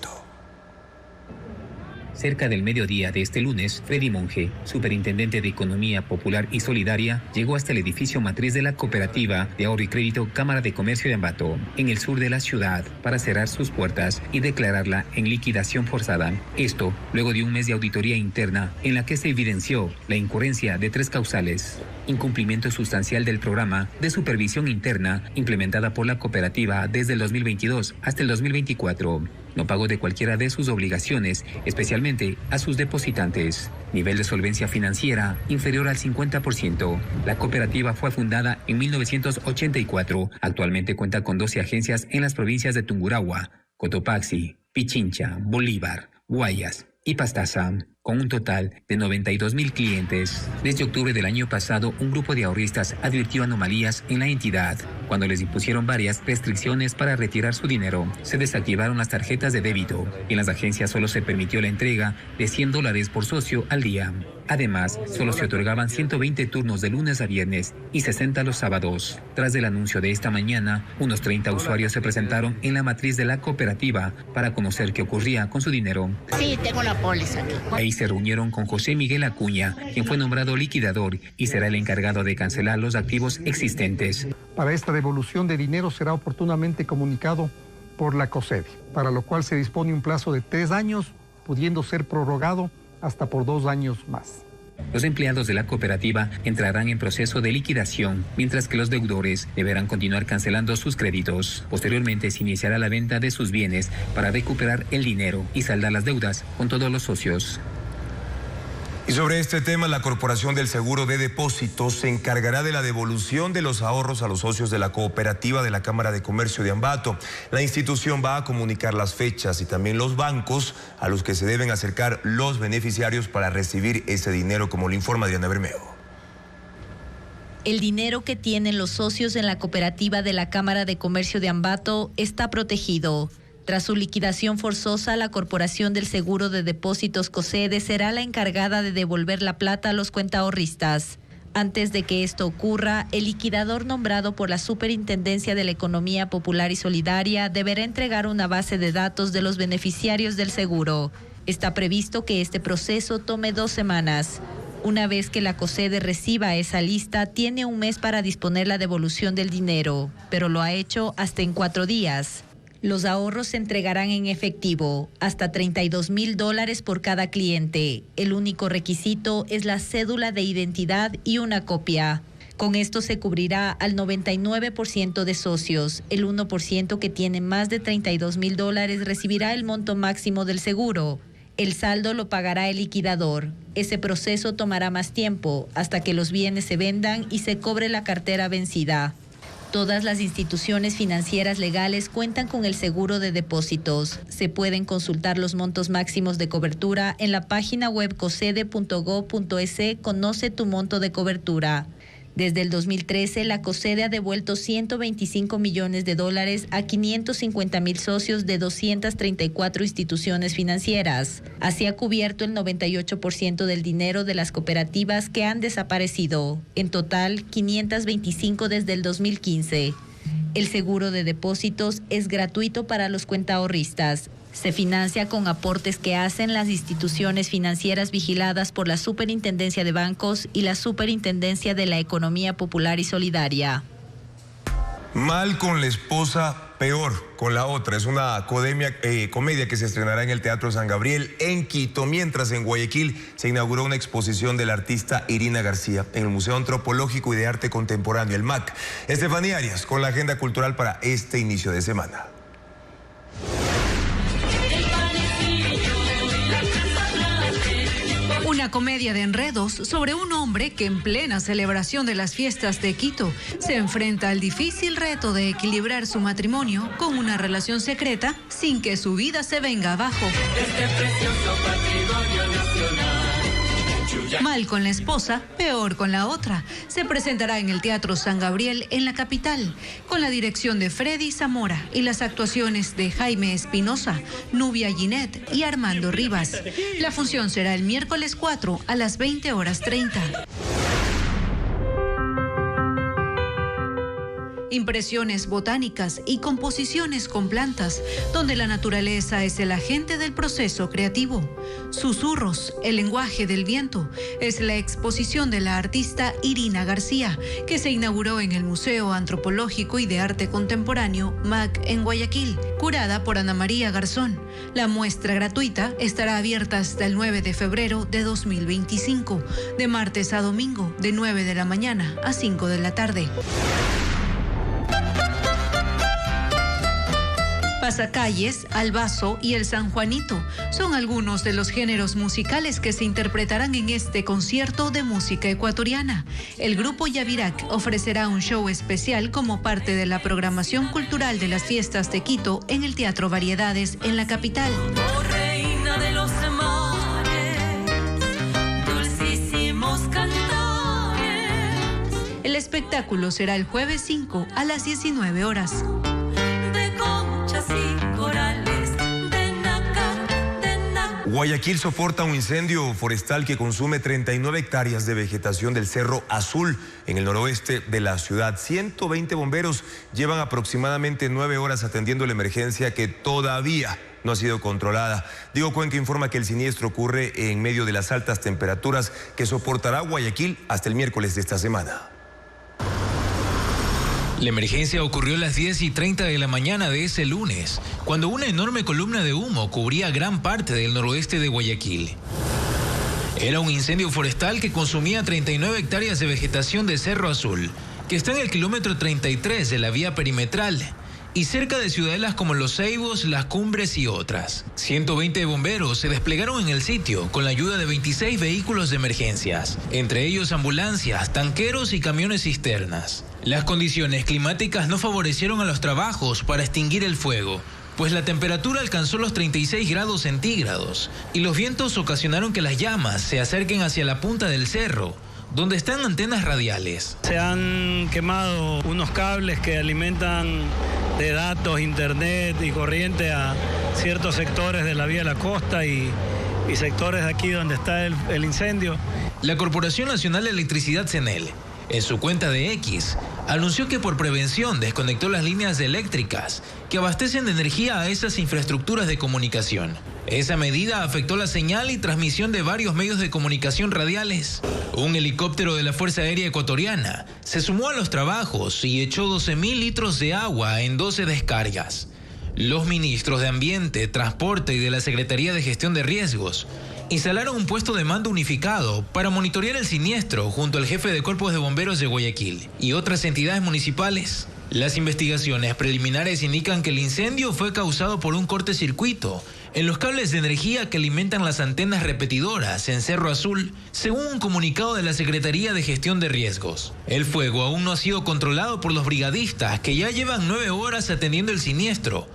Cerca del mediodía de este lunes, Freddy Monge, superintendente de Economía Popular y Solidaria, llegó hasta el edificio matriz de la Cooperativa de Ahorro y Crédito Cámara de Comercio de Ambato, en el sur de la ciudad, para cerrar sus puertas y declararla en liquidación forzada. Esto luego de un mes de auditoría interna en la que se evidenció la incurrencia de 3 causales: incumplimiento sustancial del programa de supervisión interna implementada por la cooperativa desde el 2022 hasta el 2024, no pago de cualquiera de sus obligaciones, especialmente a sus depositantes, nivel de solvencia financiera inferior al 50%. La cooperativa fue fundada en 1984. Actualmente cuenta con 12 agencias en las provincias de Tungurahua, Cotopaxi, Pichincha, Bolívar, Guayas y Pastaza, con un total de 92,000 clientes. Desde octubre del año pasado, un grupo de ahorristas advirtió anomalías en la entidad. Cuando les impusieron varias restricciones para retirar su dinero, se desactivaron las tarjetas de débito y en las agencias solo se permitió la entrega de $100 por socio al día. Además, solo se otorgaban 120 turnos de lunes a viernes y 60 los sábados. Tras el anuncio de esta mañana, unos 30 usuarios se presentaron en la matriz de la cooperativa para conocer qué ocurría con su dinero. Sí, tengo la póliza aquí. Ahí se reunieron con José Miguel Acuña, quien fue nombrado liquidador y será el encargado de cancelar los activos existentes. Para esta devolución de dinero será oportunamente comunicado por la COSEDE, para lo cual se dispone un plazo de 3 años, pudiendo ser prorrogado hasta por 2 años más. Los empleados de la cooperativa entrarán en proceso de liquidación, mientras que los deudores deberán continuar cancelando sus créditos. Posteriormente se iniciará la venta de sus bienes para recuperar el dinero y saldar las deudas con todos los socios. Y sobre este tema, la Corporación del Seguro de Depósitos se encargará de la devolución de los ahorros a los socios de la cooperativa de la Cámara de Comercio de Ambato. La institución va a comunicar las fechas y también los bancos a los que se deben acercar los beneficiarios para recibir ese dinero, como lo informa Diana Bermeo. El dinero que tienen los socios en la cooperativa de la Cámara de Comercio de Ambato está protegido. Tras su liquidación forzosa, la Corporación del Seguro de Depósitos COSEDE será la encargada de devolver la plata a los cuentaahorristas. Antes de que esto ocurra, el liquidador nombrado por la Superintendencia de la Economía Popular y Solidaria deberá entregar una base de datos de los beneficiarios del seguro. Está previsto que este proceso tome 2 semanas. Una vez que la COSEDE reciba esa lista, tiene un mes para disponer la devolución del dinero, pero lo ha hecho hasta en 4 días. Los ahorros se entregarán en efectivo, hasta $32,000 por cada cliente. El único requisito es la cédula de identidad y una copia. Con esto se cubrirá al 99% de socios. El 1% que tiene más de $32,000 recibirá el monto máximo del seguro. El saldo lo pagará el liquidador. Ese proceso tomará más tiempo, hasta que los bienes se vendan y se cobre la cartera vencida. Todas las instituciones financieras legales cuentan con el seguro de depósitos. Se pueden consultar los montos máximos de cobertura en la página web cosede.gov.es. Conoce tu monto de cobertura. Desde el 2013, la COSEDE ha devuelto $125 millones a 550,000 socios de 234 instituciones financieras. Así ha cubierto el 98% del dinero de las cooperativas que han desaparecido. En total, 525 desde el 2015. El seguro de depósitos es gratuito para los cuentaahorristas. Se financia con aportes que hacen las instituciones financieras vigiladas por la Superintendencia de Bancos y la Superintendencia de la Economía Popular y Solidaria. Mal con la esposa, peor con la otra. Es una comedia que se estrenará en el Teatro San Gabriel en Quito, mientras en Guayaquil se inauguró una exposición del artista Irina García en el Museo Antropológico y de Arte Contemporáneo, el MAC. Estefanía Arias con la agenda cultural para este inicio de semana. Una comedia de enredos sobre un hombre que en plena celebración de las fiestas de Quito se enfrenta al difícil reto de equilibrar su matrimonio con una relación secreta sin que su vida se venga abajo. Este precioso patrimonio nacional. Mal con la esposa, peor con la otra. Se presentará en el Teatro San Gabriel en la capital, con la dirección de Freddy Zamora y las actuaciones de Jaime Espinosa, Nubia Ginette y Armando Rivas. La función será el miércoles 4 a las 20:30. Impresiones botánicas y composiciones con plantas, donde la naturaleza es el agente del proceso creativo. Susurros, el lenguaje del viento, es la exposición de la artista Irina García, que se inauguró en el Museo Antropológico y de Arte Contemporáneo MAC en Guayaquil, curada por Ana María Garzón. La muestra gratuita estará abierta hasta el 9 de febrero de 2025, de martes a domingo, de 9 de la mañana a 5 de la tarde. Pasacalles, Albazo y el San Juanito son algunos de los géneros musicales que se interpretarán en este concierto de música ecuatoriana. El grupo Yavirac ofrecerá un show especial como parte de la programación cultural de las fiestas de Quito en el Teatro Variedades en la capital. Oh, reina de los mares, dulcísimos cantares. El espectáculo será el jueves 5 a las 19 horas. Guayaquil soporta un incendio forestal que consume 39 hectáreas de vegetación del Cerro Azul en el noroeste de la ciudad. 120 bomberos llevan aproximadamente 9 horas atendiendo la emergencia que todavía no ha sido controlada. Diego Cuenca informa que el siniestro ocurre en medio de las altas temperaturas que soportará Guayaquil hasta el miércoles de esta semana. La emergencia ocurrió a las 10:30 de la mañana de ese lunes, cuando una enorme columna de humo cubría gran parte del noroeste de Guayaquil. Era un incendio forestal que consumía 39 hectáreas de vegetación de Cerro Azul, que está en el kilómetro 33 de la vía perimetral y cerca de ciudadelas como Los Ceibos, Las Cumbres y otras. 120 bomberos se desplegaron en el sitio con la ayuda de 26 vehículos de emergencias, entre ellos ambulancias, tanqueros y camiones cisternas. Las condiciones climáticas no favorecieron a los trabajos para extinguir el fuego, pues la temperatura alcanzó los 36 grados centígrados y los vientos ocasionaron que las llamas se acerquen hacia la punta del cerro, donde están antenas radiales. Se han quemado unos cables que alimentan de datos, internet y corriente a ciertos sectores de la vía de la costa y sectores de aquí donde está el incendio. La Corporación Nacional de Electricidad CENEL, en su cuenta de X, anunció que por prevención desconectó las líneas eléctricas que abastecen de energía a esas infraestructuras de comunicación. Esa medida afectó la señal y transmisión de varios medios de comunicación radiales. Un helicóptero de la Fuerza Aérea Ecuatoriana se sumó a los trabajos y echó 12.000 litros de agua en 12 descargas. Los ministros de Ambiente, Transporte y de la Secretaría de Gestión de Riesgos instalaron un puesto de mando unificado para monitorear el siniestro junto al jefe de Cuerpos de Bomberos de Guayaquil y otras entidades municipales. Las investigaciones preliminares indican que el incendio fue causado por un cortocircuito en los cables de energía que alimentan las antenas repetidoras en Cerro Azul, según un comunicado de la Secretaría de Gestión de Riesgos. El fuego aún no ha sido controlado por los brigadistas, que ya llevan 9 horas atendiendo el siniestro.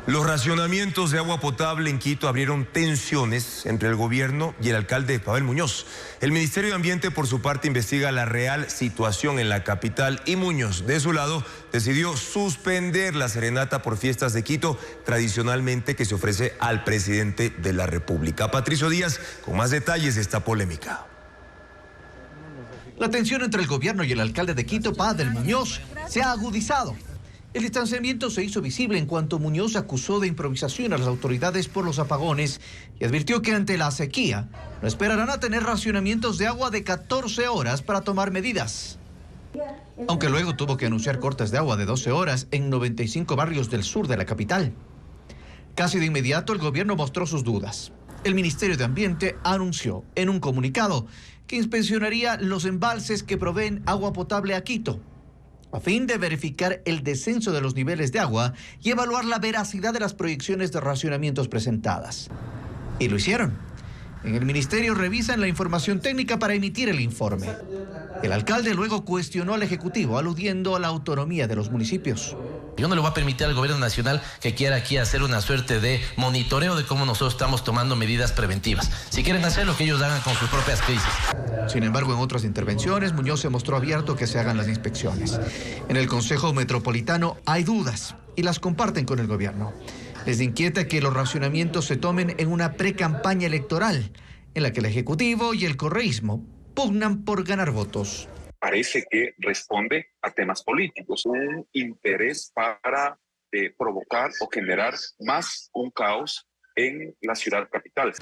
Los racionamientos de agua potable en Quito abrieron tensiones entre el gobierno y el alcalde Pavel Muñoz. El Ministerio de Ambiente, por su parte, investiga la real situación en la capital y Muñoz, de su lado, decidió suspender la serenata por fiestas de Quito, tradicionalmente que se ofrece al presidente de la República. Patricio Díaz, con más detalles de esta polémica. La tensión entre el gobierno y el alcalde de Quito, Pavel Muñoz, se ha agudizado. El distanciamiento se hizo visible en cuanto Muñoz acusó de improvisación a las autoridades por los apagones y advirtió que ante la sequía no esperarán a tener racionamientos de agua de 14 horas para tomar medidas. Aunque luego tuvo que anunciar cortes de agua de 12 horas en 95 barrios del sur de la capital. Casi de inmediato el gobierno mostró sus dudas. El Ministerio de Ambiente anunció en un comunicado que inspeccionaría los embalses que proveen agua potable a Quito, a fin de verificar el descenso de los niveles de agua y evaluar la veracidad de las proyecciones de racionamientos presentadas. Y lo hicieron. En el ministerio revisan la información técnica para emitir el informe. El alcalde luego cuestionó al Ejecutivo, aludiendo a la autonomía de los municipios. Yo no le voy a permitir al gobierno nacional que quiera aquí hacer una suerte de monitoreo de cómo nosotros estamos tomando medidas preventivas. Si quieren hacer lo que ellos hagan con sus propias crisis. Sin embargo, en otras intervenciones, Muñoz se mostró abierto a que se hagan las inspecciones. En el Consejo Metropolitano hay dudas y las comparten con el gobierno. Les inquieta que los racionamientos se tomen en una pre-campaña electoral, en la que el Ejecutivo y el correísmo pugnan por ganar votos. Parece que responde a temas políticos, un interés para provocar o generar más un caos en la ciudad capital.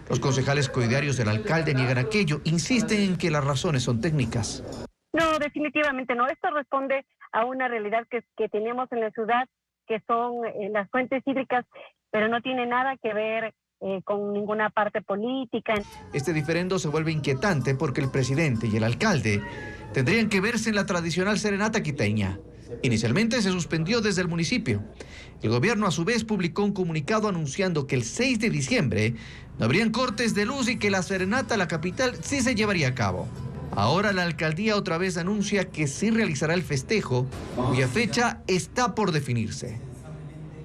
Los concejales coidarios del alcalde niegan aquello, insisten en que las razones son técnicas. No, definitivamente no. Esto responde a una realidad que tenemos en la ciudad, que son las fuentes hídricas, pero no tiene nada que ver con ninguna parte política. Este diferendo se vuelve inquietante porque el presidente y el alcalde tendrían que verse en la tradicional serenata quiteña. Inicialmente se suspendió desde el municipio. El gobierno a su vez publicó un comunicado anunciando que el 6 de diciembre no habrían cortes de luz y que la serenata a la capital sí se llevaría a cabo. Ahora la alcaldía otra vez anuncia que sí realizará el festejo, cuya fecha está por definirse.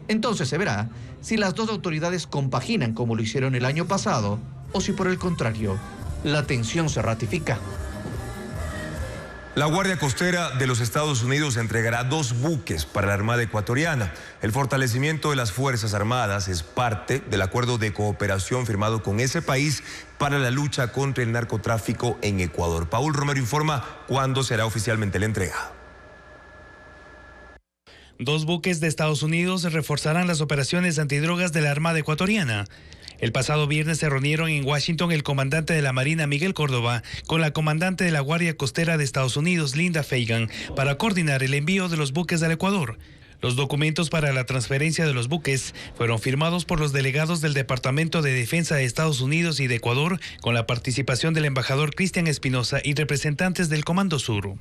Entonces se verá si las dos autoridades compaginan como lo hicieron el año pasado o si por el contrario la tensión se ratifica. La Guardia Costera de los Estados Unidos entregará 2 buques para la Armada ecuatoriana. El fortalecimiento de las Fuerzas Armadas es parte del acuerdo de cooperación firmado con ese país para la lucha contra el narcotráfico en Ecuador. Paul Romero informa cuándo será oficialmente la entrega. 2 buques de Estados Unidos reforzarán las operaciones antidrogas de la Armada ecuatoriana. El pasado viernes se reunieron en Washington el comandante de la Marina, Miguel Córdoba, con la comandante de la Guardia Costera de Estados Unidos, Linda Fagan, para coordinar el envío de los buques al Ecuador. Los documentos para la transferencia de los buques fueron firmados por los delegados del Departamento de Defensa de Estados Unidos y de Ecuador, con la participación del embajador Cristian Espinosa y representantes del Comando Sur.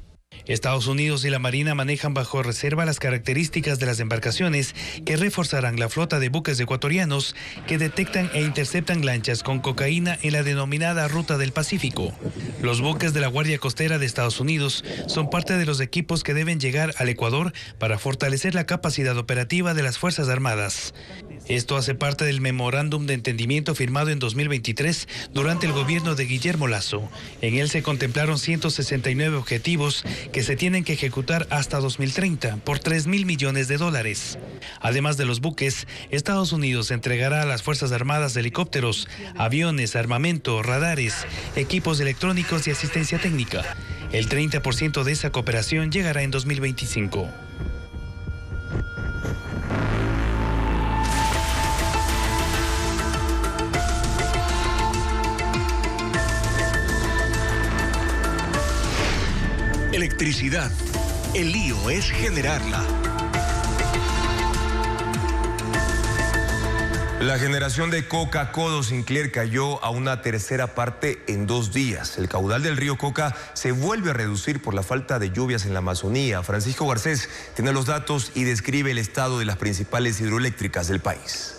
Estados Unidos y la Marina manejan bajo reserva las características de las embarcaciones que reforzarán la flota de buques ecuatorianos que detectan e interceptan lanchas con cocaína en la denominada Ruta del Pacífico. Los buques de la Guardia Costera de Estados Unidos son parte de los equipos que deben llegar al Ecuador para fortalecer la capacidad operativa de las Fuerzas Armadas. Esto hace parte del memorándum de entendimiento firmado en 2023 durante el gobierno de Guillermo Lasso. En él se contemplaron 169 objetivos que se tienen que ejecutar hasta 2030 por $3.000 millones. Además de los buques, Estados Unidos entregará a las Fuerzas Armadas helicópteros, aviones, armamento, radares, equipos electrónicos y asistencia técnica. El 30% de esa cooperación llegará en 2025. electricidad. El lío es generarla. La generación de Coca Codo Sinclair cayó a una tercera parte en 2 días. El caudal del río Coca se vuelve a reducir por la falta de lluvias en la Amazonía. Francisco Garcés tiene los datos y describe el estado de las principales hidroeléctricas del país.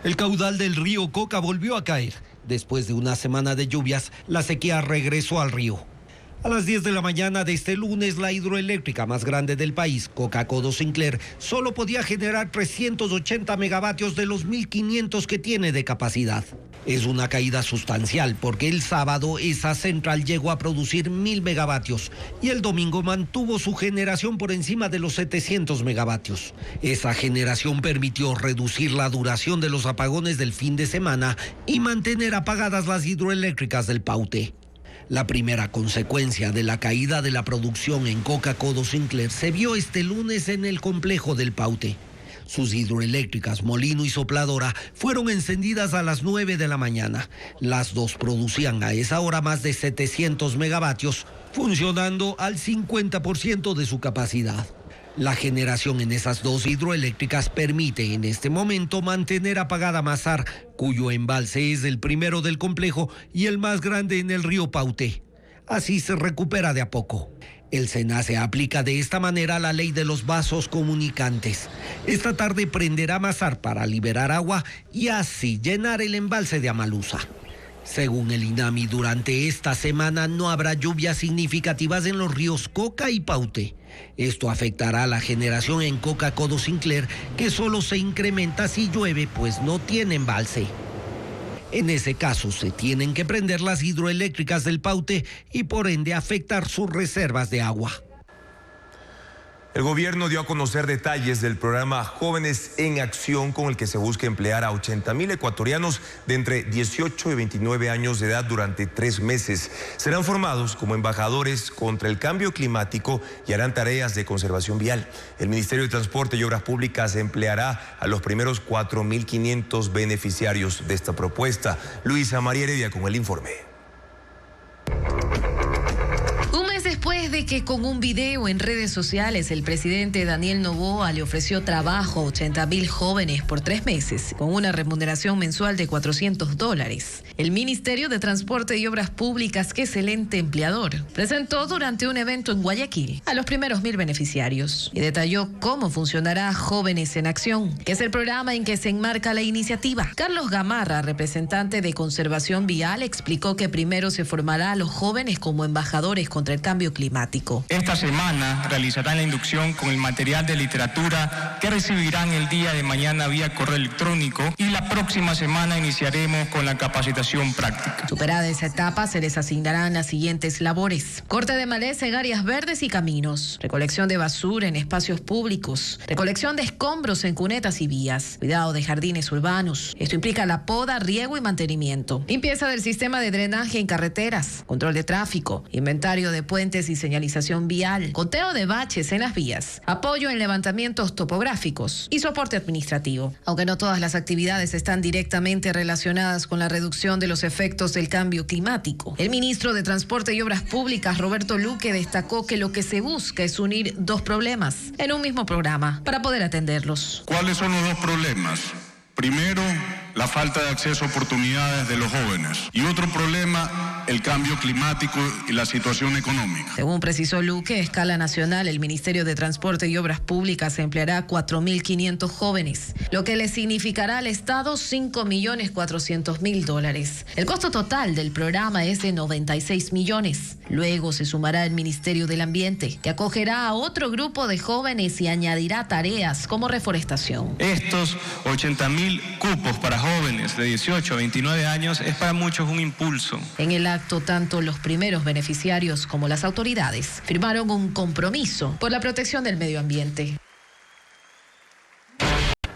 El caudal del río Coca volvió a caer. Después de una semana de lluvias, la sequía regresó al río. A las 10 de la mañana de este lunes, la hidroeléctrica más grande del país, Coca Codo Sinclair, solo podía generar 380 megavatios de los 1.500 que tiene de capacidad. Es una caída sustancial porque el sábado esa central llegó a producir 1.000 megavatios y el domingo mantuvo su generación por encima de los 700 megavatios. Esa generación permitió reducir la duración de los apagones del fin de semana y mantener apagadas las hidroeléctricas del Paute. La primera consecuencia de la caída de la producción en Coca Codo Sinclair se vio este lunes en el complejo del Paute. Sus hidroeléctricas Molino y Sopladora fueron encendidas a las 9 de la mañana. Las dos producían a esa hora más de 700 megavatios, funcionando al 50% de su capacidad. La generación en esas dos hidroeléctricas permite en este momento mantener apagada Mazar, cuyo embalse es el primero del complejo y el más grande en el río Paute. Así se recupera de a poco. El SENACE aplica de esta manera la ley de los vasos comunicantes. Esta tarde prenderá Mazar para liberar agua y así llenar el embalse de Amalusa. Según el INAMI, durante esta semana no habrá lluvias significativas en los ríos Coca y Paute. Esto afectará a la generación en Coca Codo Sinclair, que solo se incrementa si llueve, pues no tiene embalse. En ese caso, se tienen que prender las hidroeléctricas del Paute y por ende afectar sus reservas de agua. El gobierno dio a conocer detalles del programa Jóvenes en Acción, con el que se busca emplear a 80,000 ecuatorianos de entre 18 y 29 años de edad durante 3 meses. Serán formados como embajadores contra el cambio climático y harán tareas de conservación vial. El Ministerio de Transporte y Obras Públicas empleará a los primeros 4.500 beneficiarios de esta propuesta. Luisa María Heredia con el informe. Después de que con un video en redes sociales el presidente Daniel Noboa le ofreció trabajo a 80,000 jóvenes por 3 meses con una remuneración mensual de $400, el Ministerio de Transporte y Obras Públicas, que es el ente empleador, presentó durante un evento en Guayaquil a los primeros 1.000 beneficiarios y detalló cómo funcionará Jóvenes en Acción, que es el programa en que se enmarca la iniciativa. Carlos Gamarra, representante de Conservación Vial, explicó que primero se formará a los jóvenes como embajadores contra el cambio climático. Esta semana realizarán la inducción con el material de literatura que recibirán el día de mañana vía correo electrónico y la próxima semana iniciaremos con la capacitación práctica. Superada esa etapa, se les asignarán las siguientes labores: corte de maleza en áreas verdes y caminos, recolección de basura en espacios públicos, recolección de escombros en cunetas y vías, cuidado de jardines urbanos. Esto implica la poda, riego y mantenimiento, limpieza del sistema de drenaje en carreteras, control de tráfico, inventario de puentes y señalización vial, conteo de baches en las vías, apoyo en levantamientos topográficos y soporte administrativo. Aunque no todas las actividades están directamente relacionadas con la reducción de los efectos del cambio climático, el ministro de Transporte y Obras Públicas, Roberto Luque, destacó que lo que se busca es unir 2 problemas en un mismo programa para poder atenderlos. ¿Cuáles son los 2 problemas? Primero, la falta de acceso a oportunidades de los jóvenes. Y otro problema, el cambio climático y la situación económica. Según precisó Luque, a escala nacional, el Ministerio de Transporte y Obras Públicas empleará 4.500 jóvenes, lo que le significará al Estado $5.400.000. El costo total del programa es de 96 millones. Luego se sumará el Ministerio del Ambiente, que acogerá a otro grupo de jóvenes y añadirá tareas como reforestación. Estos 80,000 cupos para jóvenes de 18 a 29 años es para muchos un impulso. En el acto, tanto los primeros beneficiarios como las autoridades firmaron un compromiso por la protección del medio ambiente.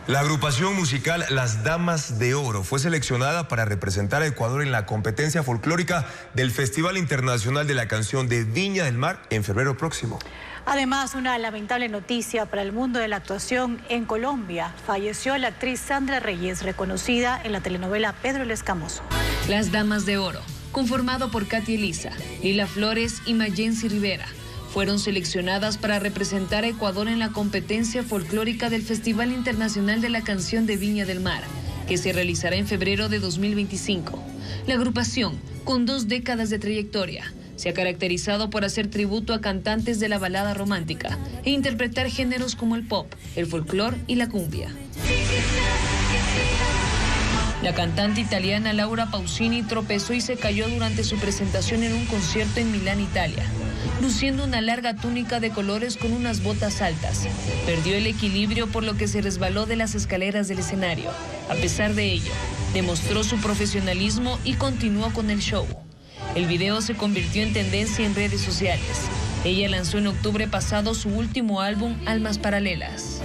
La agrupación musical Las Damas de Oro fue seleccionada para representar a Ecuador en la competencia folclórica del Festival Internacional de la Canción de Viña del Mar en febrero próximo. Además, una lamentable noticia para el mundo de la actuación en Colombia. Falleció la actriz Sandra Reyes, reconocida en la telenovela Pedro el Escamoso. Las Damas de Oro conformado por Katy Elisa, Lila Flores y Mayensi Rivera. Fueron seleccionadas para representar a Ecuador en la competencia folclórica del Festival Internacional de la Canción de Viña del Mar, que se realizará en febrero de 2025. La agrupación, con 2 décadas de trayectoria, se ha caracterizado por hacer tributo a cantantes de la balada romántica e interpretar géneros como el pop, el folclore y la cumbia. La cantante italiana Laura Pausini tropezó y se cayó durante su presentación en un concierto en Milán, Italia, luciendo una larga túnica de colores con unas botas altas. Perdió el equilibrio por lo que se resbaló de las escaleras del escenario. A pesar de ello, demostró su profesionalismo y continuó con el show. El video se convirtió en tendencia en redes sociales. Ella lanzó en octubre pasado su último álbum, Almas Paralelas.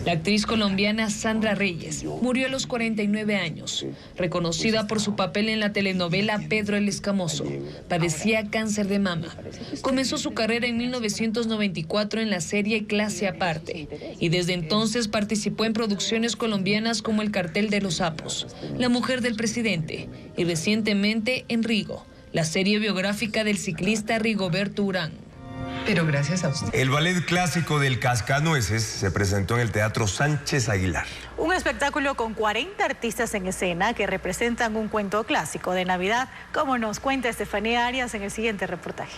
La actriz colombiana Sandra Reyes murió a los 49 años. Reconocida por su papel en la telenovela Pedro el Escamoso, padecía cáncer de mama. Comenzó su carrera en 1994 en la serie Clase Aparte y desde entonces participó en producciones colombianas como El Cartel de los Sapos, La Mujer del Presidente y recientemente en Rigo, la serie biográfica del ciclista Rigoberto Urán. Pero gracias a usted. El ballet clásico del Cascanueces se presentó en el Teatro Sánchez Aguilar. Un espectáculo con 40 artistas en escena que representan un cuento clásico de Navidad, como nos cuenta Estefanía Arias en el siguiente reportaje.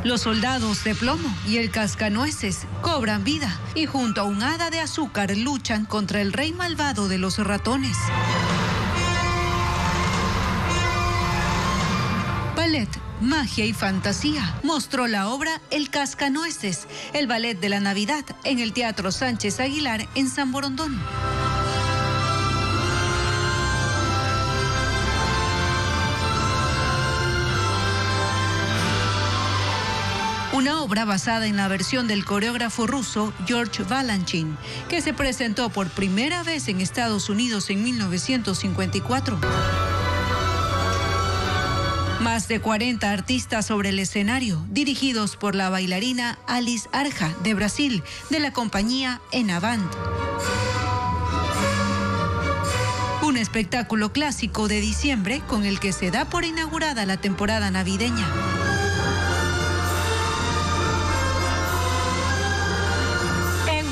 Los soldados de plomo y el Cascanueces cobran vida y junto a un hada de azúcar luchan contra el rey malvado de los ratones. Ballet, magia y fantasía mostró la obra El Cascanueces, el ballet de la Navidad, en el Teatro Sánchez Aguilar en San Borondón. Una obra basada en la versión del coreógrafo ruso George Balanchine, que se presentó por primera vez en Estados Unidos en 1954. Más de 40 artistas sobre el escenario, dirigidos por la bailarina Alice Arja, de Brasil, de la compañía Enavant. Un espectáculo clásico de diciembre con el que se da por inaugurada la temporada navideña.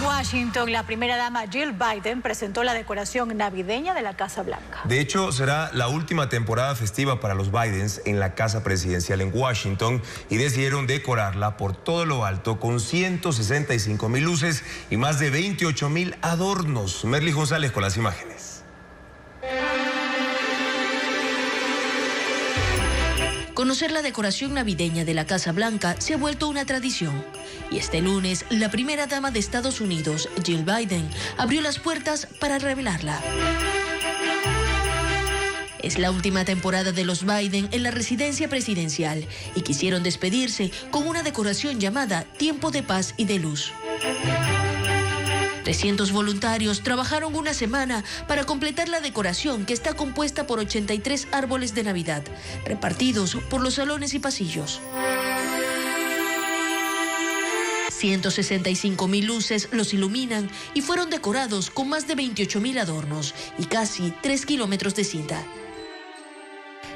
Washington, la primera dama Jill Biden presentó la decoración navideña de la Casa Blanca. De hecho, será la última temporada festiva para los Bidens en la Casa Presidencial en Washington y decidieron decorarla por todo lo alto con 165,000 luces y más de 28,000 adornos. Merly González con las imágenes. Conocer la decoración navideña de la Casa Blanca se ha vuelto una tradición. Y este lunes, la primera dama de Estados Unidos, Jill Biden, abrió las puertas para revelarla. Es la última temporada de los Biden en la residencia presidencial y quisieron despedirse con una decoración llamada Tiempo de Paz y de Luz. 300 voluntarios trabajaron una semana para completar la decoración, que está compuesta por 83 árboles de Navidad, repartidos por los salones y pasillos. 165,000 luces los iluminan y fueron decorados con más de 28,000 adornos y casi 3 kilómetros de cinta.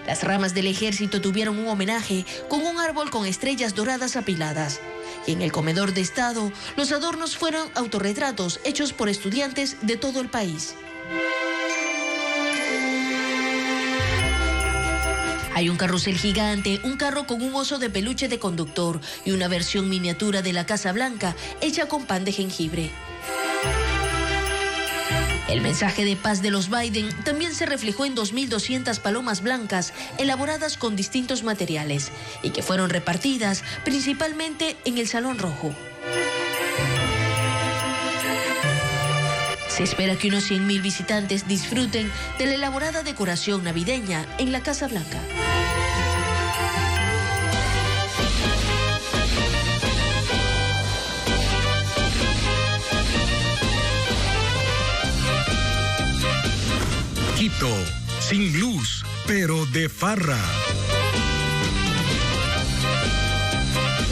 Las ramas del ejército tuvieron un homenaje con un árbol con estrellas doradas apiladas. Y en el comedor de Estado, los adornos fueron autorretratos hechos por estudiantes de todo el país. Hay un carrusel gigante, un carro con un oso de peluche de conductor y una versión miniatura de la Casa Blanca hecha con pan de jengibre. El mensaje de paz de los Biden también se reflejó en 2.200 palomas blancas elaboradas con distintos materiales y que fueron repartidas principalmente en el Salón Rojo. Se espera que unos 100,000 visitantes disfruten de la elaborada decoración navideña en la Casa Blanca. Quito, sin luz, pero de farra.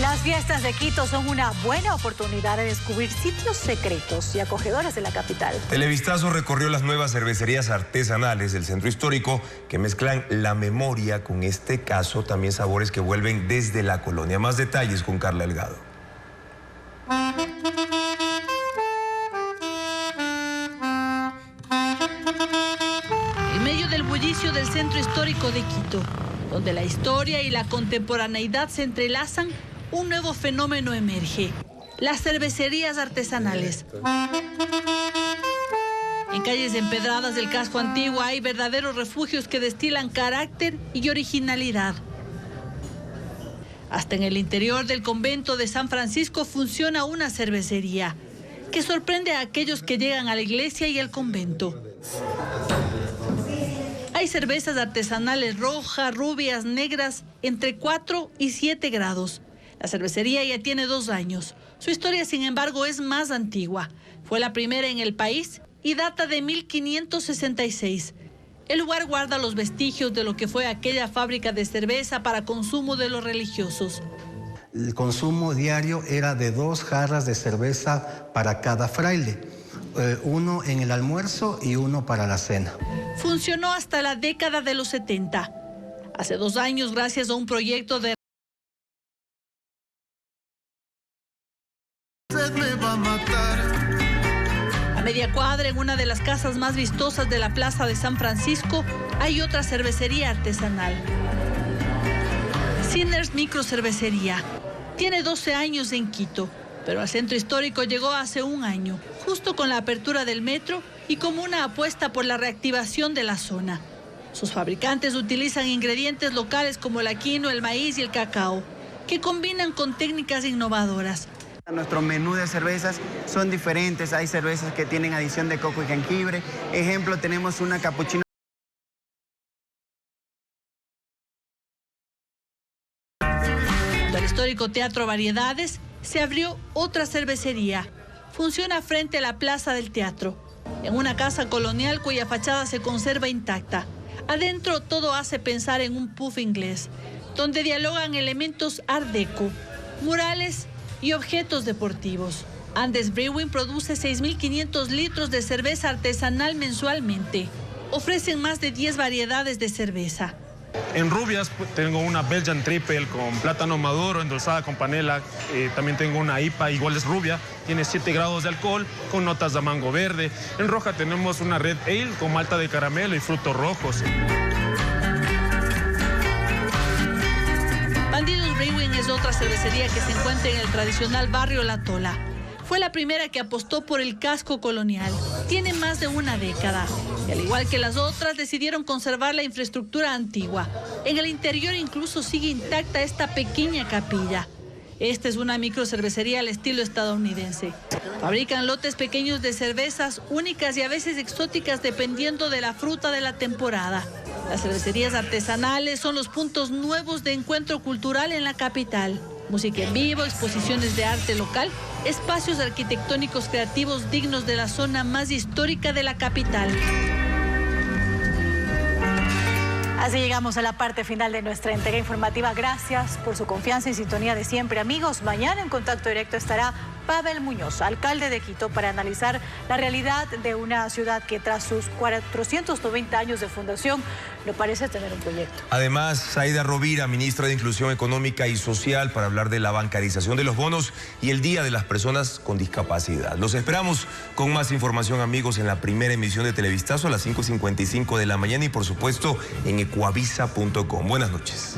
Las Las fiestas de Quito son una buena oportunidad de descubrir sitios secretos y acogedores de la capital. Televistazo recorrió las nuevas cervecerías artesanales del centro histórico que mezclan la memoria con este caso, también sabores que vuelven desde la colonia. Más detalles con Carla Delgado. En medio del bullicio del centro histórico de Quito, donde la historia y la contemporaneidad se entrelazan, un nuevo fenómeno emerge: las cervecerías artesanales. En calles empedradas del casco antiguo hay verdaderos refugios que destilan carácter y originalidad. Hasta en el interior del convento de San Francisco funciona una cervecería que sorprende a aquellos que llegan a la iglesia y el convento. Hay cervezas artesanales rojas, rubias, negras, entre 4 y 7 grados. La cervecería ya tiene 2 años. Su historia, sin embargo, es más antigua. Fue la primera en el país y data de 1566. El lugar guarda los vestigios de lo que fue aquella fábrica de cerveza para consumo de los religiosos. El consumo diario era de 2 jarras de cerveza para cada fraile, uno en el almuerzo y uno para la cena. Funcionó hasta la década de los 70. Hace 2 años, gracias a un proyecto de a media cuadra, en una de las casas más vistosas de la plaza de San Francisco, hay otra cervecería artesanal. Sinners Microcervecería. Tiene 12 años en Quito, pero al centro histórico llegó hace 1 año, justo con la apertura del metro y como una apuesta por la reactivación de la zona. Sus fabricantes utilizan ingredientes locales como la quinoa, el maíz y el cacao, que combinan con técnicas innovadoras. Nuestro menú de cervezas son diferentes. Hay cervezas que tienen adición de coco y jengibre. Ejemplo, tenemos una capuchino. Del histórico Teatro Variedades se abrió otra cervecería. Funciona frente a la Plaza del Teatro, en una casa colonial cuya fachada se conserva intacta. Adentro todo hace pensar en un pub inglés, donde dialogan elementos art deco, murales y objetos deportivos. Andes Brewing produce 6.500 litros de cerveza artesanal mensualmente. Ofrecen más de 10 variedades de cerveza. En rubias tengo una Belgian Triple con plátano maduro endulzada con panela. También tengo una IPA, igual es rubia, tiene 7 grados de alcohol con notas de mango verde. En roja tenemos una Red Ale con malta de caramelo y frutos rojos. Bandidos Brewing es otra cervecería que se encuentra en el tradicional barrio La Tola. Fue la primera que apostó por el casco colonial. Tiene más de 1 década. Y al igual que las otras, decidieron conservar la infraestructura antigua. En el interior incluso sigue intacta esta pequeña capilla. Esta es una microcervecería al estilo estadounidense. Fabrican lotes pequeños de cervezas únicas y a veces exóticas dependiendo de la fruta de la temporada. Las cervecerías artesanales son los puntos nuevos de encuentro cultural en la capital. Música en vivo, exposiciones de arte local, espacios arquitectónicos creativos dignos de la zona más histórica de la capital. Así llegamos a la parte final de nuestra entrega informativa. Gracias por su confianza y sintonía de siempre, amigos. Mañana en contacto directo estará Pavel Muñoz, alcalde de Quito, para analizar la realidad de una ciudad que tras sus 490 años de fundación no parece tener un proyecto. Además, Zaida Rovira, ministra de Inclusión Económica y Social, para hablar de la bancarización de los bonos y el Día de las Personas con Discapacidad. Los esperamos con más información, amigos, en la primera emisión de Televistazo a las 5:55 de la mañana y, por supuesto, en ecuavisa.com. Buenas noches.